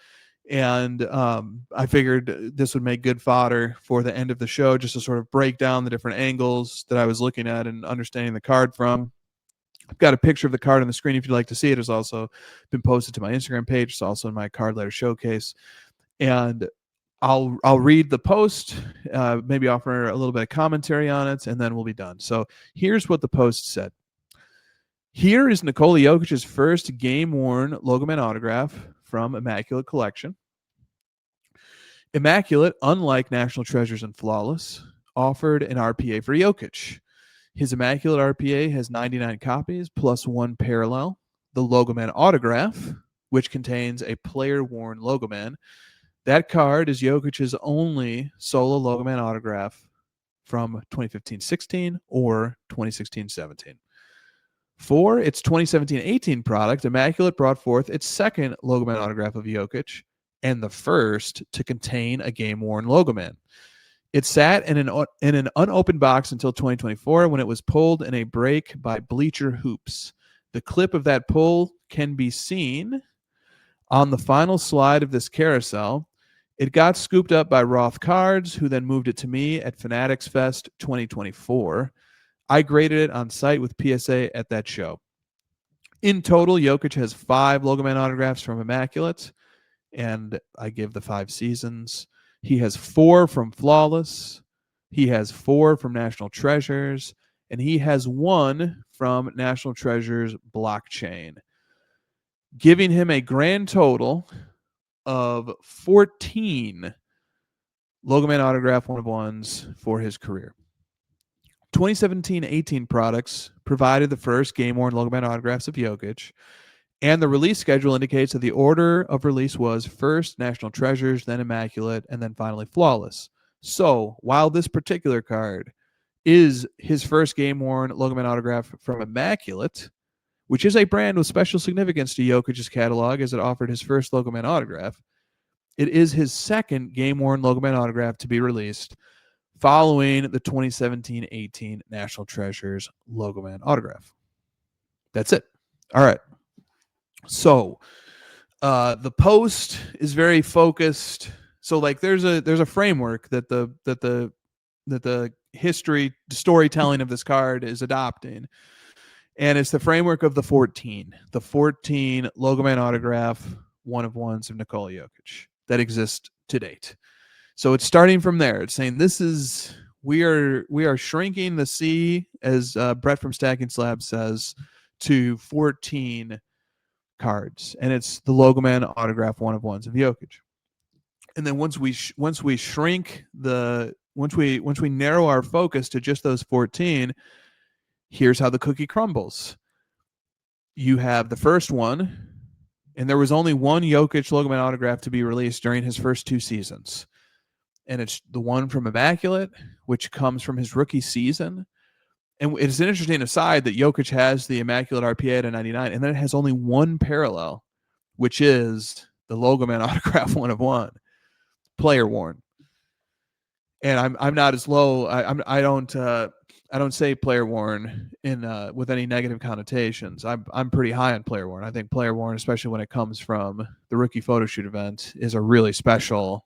And I figured this would make good fodder for the end of the show, just to sort of break down the different angles that I was looking at and understanding the card from. I've got a picture of the card on the screen if you'd like to see it. It's also been posted to my Instagram page. It's also in my card letter showcase. And I'll read the post, maybe offer a little bit of commentary on it, and then we'll be done. So here's what the post said. Here is Nikola Jokic's first game-worn Logoman autograph from Immaculate Collection. Immaculate, unlike National Treasures and Flawless, offered an RPA for Jokic. His Immaculate RPA has 99 copies plus one parallel. The Logoman autograph, which contains a player-worn Logoman. That card is Jokic's only solo Logoman autograph from 2015-16 or 2016-17. For its 2017-18 product, Immaculate brought forth its second Logoman autograph of Jokic and the first to contain a game-worn Logoman. It sat in an unopened box until 2024 when it was pulled in a break by Bleacher Hoops. The clip of that pull can be seen on the final slide of this carousel. It got scooped up by Roth Cards, who then moved it to me at Fanatics Fest 2024. I graded it on site with PSA at that show. In total, Jokic has 5 Logoman autographs from Immaculate, and I give the 5 seasons. He has 4 from Flawless. He has 4 from National Treasures, and he has 1 from National Treasures Blockchain, giving him a grand total of 14 Logoman autograph one-of-ones for his career. 2017-18 products provided the first game-worn Logoman autographs of Jokic, and the release schedule indicates that the order of release was first National Treasures, then Immaculate, and then finally Flawless. So, while this particular card is his first game-worn Logoman autograph from Immaculate, which is a brand with special significance to Jokic's catalog as it offered his first Logoman autograph, it is his second game-worn Logoman autograph to be released following the 2017-18 National Treasures Logo Man autograph. That's it. All right. So the post is very focused. So like there's a framework that the history storytelling of this card is adopting, and it's the framework of the 14 Logo Man autograph one of ones of Nikola Jokic that exist to date. So it's starting from there. It's saying this is we are shrinking the C, as Brett from Stacking Slabs says, to 14 cards, and it's the Logo Man autograph one of ones of Jokic. And then once we shrink the once we narrow our focus to just those 14, here's how the cookie crumbles. You have the first one, and there was only one Jokic Logo Man autograph to be released during his first 2 seasons. And it's the one from Immaculate, which comes from his rookie season. And it's an interesting aside that Jokic has the Immaculate RPA at a 99, and then it has only one parallel, which is the Logo Man autograph one of one, player worn. And I'm not as low. I don't say player worn in with any negative connotations. I'm pretty high on player worn. I think player worn, especially when it comes from the rookie photo shoot event, is a really special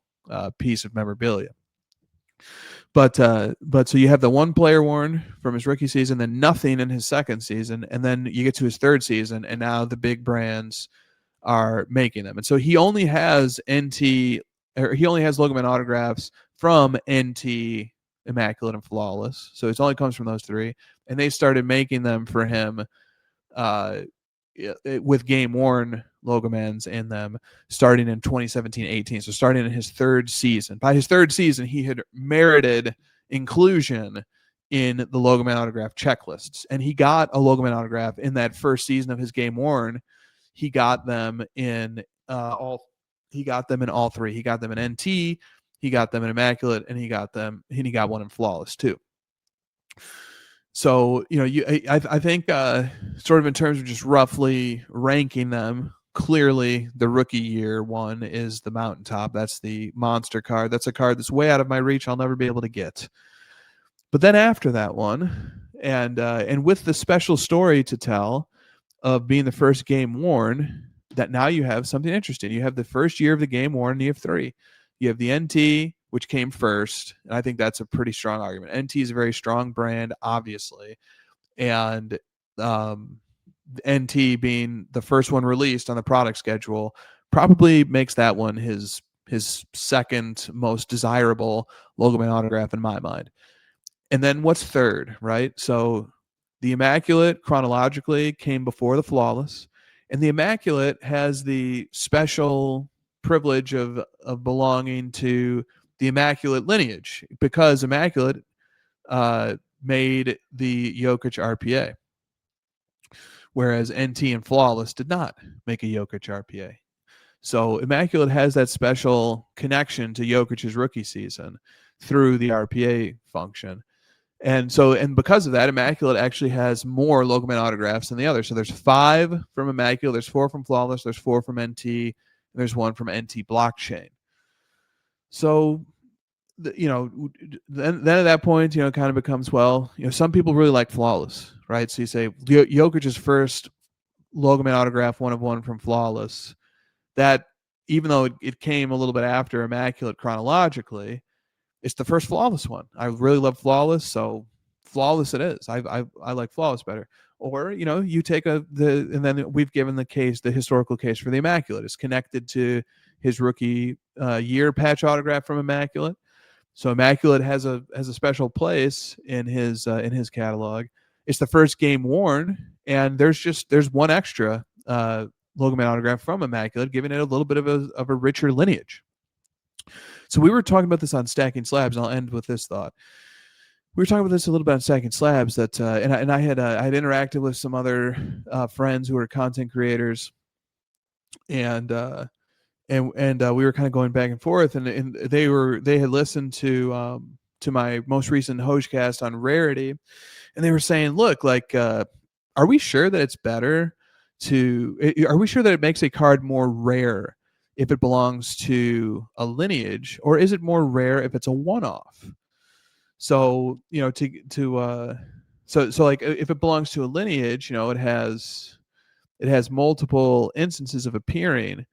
piece of memorabilia. But so you have the one player worn from his rookie season, then nothing in his second season, and then you get to his third season, and now the big brands are making them. And so he only has Logo Man autographs from NT, Immaculate, and Flawless. So it only comes from those 3, and they started making them for him with game worn Logo Mans in them starting in 2017-18. So starting in his third season. By his third season, he had merited inclusion in the Logo Man autograph checklists, and he got a Logo Man autograph in that first season of his game worn. He got them in all 3. He got them in NT, he got them in Immaculate, and he got one in Flawless too. So, I think sort of in terms of just roughly ranking them, clearly the rookie year one is the Mountaintop. That's the monster card. That's a card that's way out of my reach. I'll never be able to get. But then after that one, and with the special story to tell of being the first game worn, that now you have something interesting. You have the first year of the game worn, and you have 3. You have the NT, which came first, and I think that's a pretty strong argument. NT is a very strong brand, obviously, and NT being the first one released on the product schedule probably makes that one his second most desirable Logo Man autograph in my mind. And then what's third, right? So the Immaculate chronologically came before the Flawless, and the Immaculate has the special privilege of belonging to the Immaculate lineage, because Immaculate made the Jokic RPA, whereas NT and Flawless did not make a Jokic RPA. So Immaculate has that special connection to Jokic's rookie season through the RPA function. And because of that, Immaculate actually has more Logo Man autographs than the others. So there's 5 from Immaculate, there's 4 from Flawless, there's 4 from NT, and there's 1 from NT Blockchain. So, then at that point, it kind of becomes, well, some people really like Flawless, right? So you say Jokic's first Logo Man autograph one of one from Flawless, that even though it came a little bit after Immaculate chronologically, it's the first Flawless one. I really love Flawless, so Flawless it is. I like Flawless better. Or you take and then we've given the historical case for the Immaculate. It's connected to his rookie year patch autograph from Immaculate. So Immaculate has a special place in his catalog. It's the first game worn, and there's one extra Logo Man autograph from Immaculate, giving it a little bit of a richer lineage. So we were talking about this on Stacking Slabs, and I'll end with this thought. We were talking about this a little bit on Stacking Slabs, that and I had interacted with some other friends who are content creators, and we were kind of going back and forth, and they had listened to my most recent HOJ-Cast on rarity, and they were saying, look, like, are we sure that it's better are we sure that it makes a card more rare if it belongs to a lineage, or is it more rare if it's a one-off? So, so like if it belongs to a lineage, it has multiple instances of appearing.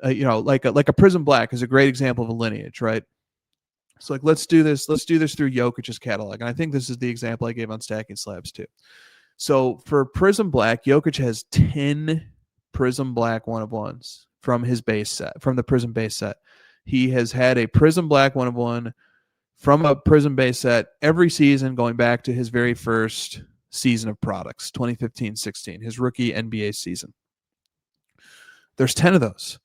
Like a Prism Black is a great example of a lineage, right? So like let's do this through Jokic's catalog, and I think this is the example I gave on Stacking Slabs too. So for Prism Black, Jokic has 10 Prism Black 1-of-1s from his base set, from the Prism base set. He has had a Prism Black 1-of-1 from a Prism base set every season going back to his very first season of products, 2015-16, his rookie NBA season. There's 10 of those.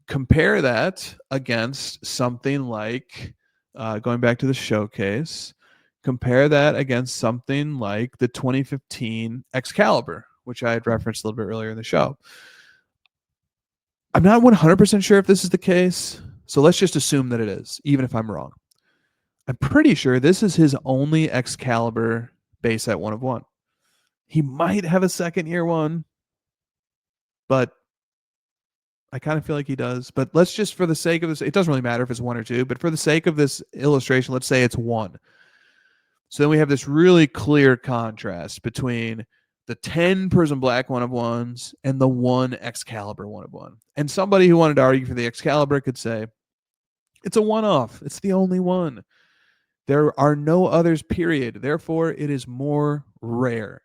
Compare that against something like, going back to the showcase, compare that against something like the 2015 Excalibur, which I had referenced a little bit earlier in the show. I'm not 100% sure if this is the case, so let's just assume that it is, even if I'm wrong. I'm pretty sure this is his only Excalibur base at 1-of-1. He might have a second year one, but I kind of feel like he does. But let's just, for the sake of this, it doesn't really matter if it's 1 or 2, but for the sake of this illustration, let's say it's 1. So then we have this really clear contrast between the 10 Prism Black 1-of-1s and the 1 Excalibur 1-of-1. And somebody who wanted to argue for the Excalibur could say, it's a one-off. It's the only one. There are no others, period. Therefore, it is more rare.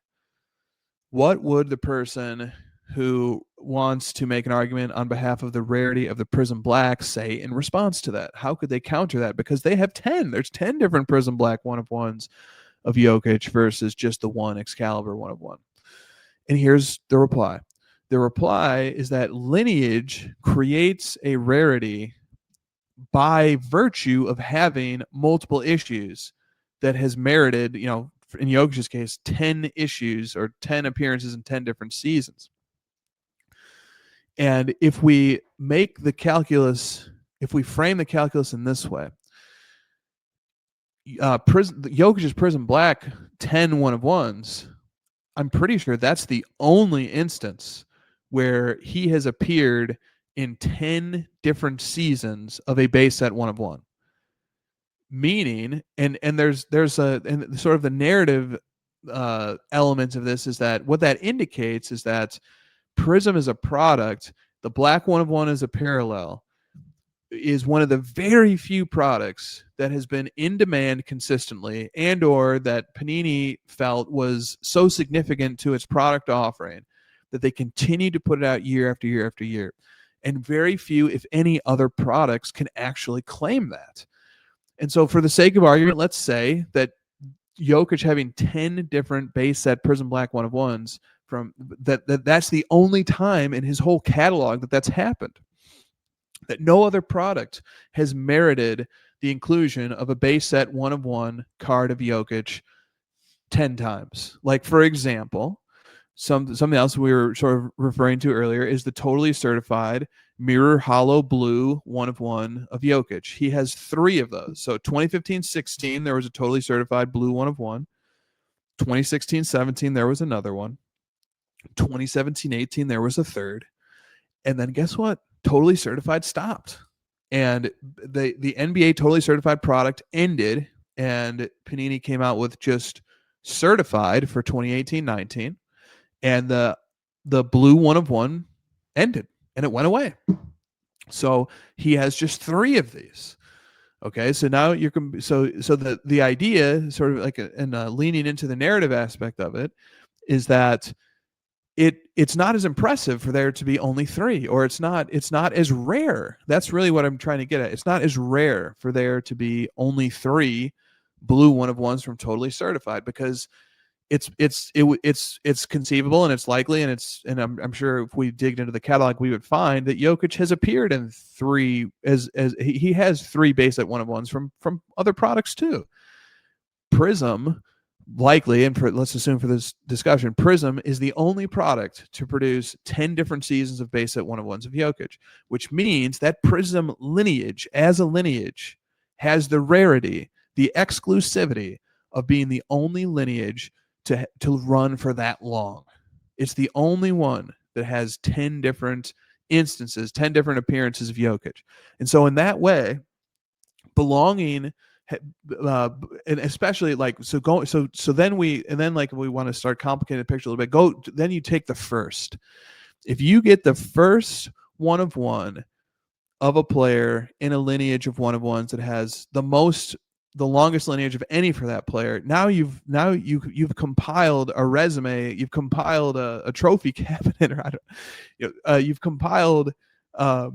What would the person who wants to make an argument on behalf of the rarity of the Prism Black say in response to that? How could they counter that? Because they have 10. There's 10 different Prism Black 1-of-1s of Jokic versus just the 1 Excalibur 1-of-1. And here's the reply. The reply is that lineage creates a rarity by virtue of having multiple issues that has merited, in Jokic's case, 10 issues or 10 appearances in 10 different seasons. And if we make the calculus, if we frame the calculus in this way, Jokic's Prism Black 10 1-of-1s, I'm pretty sure that's the only instance where he has appeared in 10 different seasons of a base set 1-of-1. Meaning, and there's and sort of the narrative elements of this is that what that indicates is that Prism is a product, the Black 1-of-1 is a parallel, is one of the very few products that has been in demand consistently, and or that Panini felt was so significant to its product offering that they continue to put it out year after year after year. And very few, if any, other products can actually claim that. And so for the sake of argument, let's say that Jokic having 10 different base set Prism Black 1-of-1s from that's the only time in his whole catalog that that's happened. That no other product has merited the inclusion of a base set 1-of-1 card of Jokic 10 times. Like, for example, something else we were sort of referring to earlier is the totally certified mirror hollow blue 1-of-1 of Jokic. He has 3 of those. So 2015-16, there was a totally certified blue 1-of-1. 2016-17, there was another one. 2017-18, there was a third. And then guess what? Totally certified stopped. And the NBA totally certified product ended, and Panini came out with just certified for 2018-19. And the blue 1-of-1 ended, and it went away. So he has just 3 of these. Okay, so now you can the idea, sort of like leaning into the narrative aspect of it, is that it's not as impressive for there to be only 3, or it's not as rare. That's really what I'm trying to get at. It's not as rare for there to be only 3 blue 1-of-1s from totally certified, because it's conceivable, and it's likely, and I'm sure if we digged into the catalog, we would find that Jokic has appeared in 3 as he has 3 base at 1-of-1s from other products too. Prism, likely, and let's assume for this discussion, Prism is the only product to produce 10 different seasons of base set 1-of-1s of Jokic, which means that Prism lineage, as a lineage, has the rarity, the exclusivity of being the only lineage to run for that long. It's the only one that has 10 different instances, 10 different appearances of Jokic. And so in that way, belonging and especially like so then we want to start complicating the picture a little bit. Then you take the first. If you get the first one of one of a player in a lineage of one of ones that has the longest lineage of any for that player, now you've compiled a resume, you've compiled a trophy cabinet, or I don't, you've compiled a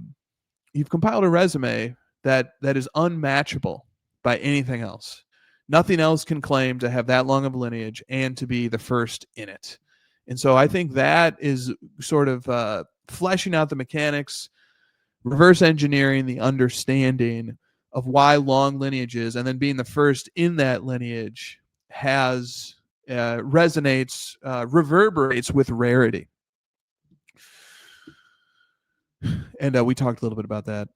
resume that is unmatchable by anything else. Nothing else can claim to have that long of a lineage and to be the first in it. And so I think that is sort of fleshing out the mechanics, reverse engineering the understanding of why long lineages, and then being the first in that lineage has reverberates with rarity. And we talked a little bit about that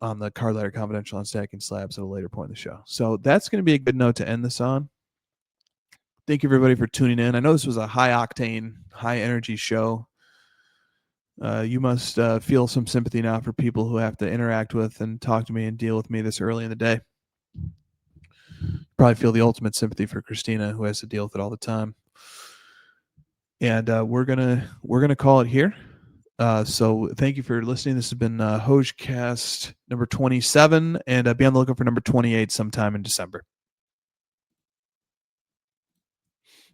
on the Card Ladder Confidential on Stacking Slabs at a later point in the show. So that's going to be a good note to end this on. Thank you, everybody, for tuning in. I know this was a high-octane, high-energy show. You must feel some sympathy now for people who have to interact with and talk to me and deal with me this early in the day. Probably feel the ultimate sympathy for Christina, who has to deal with it all the time. And we're gonna call it here. So thank you for listening. This has been HOJ-Cast number 27, and be on the lookout for number 28 sometime in December.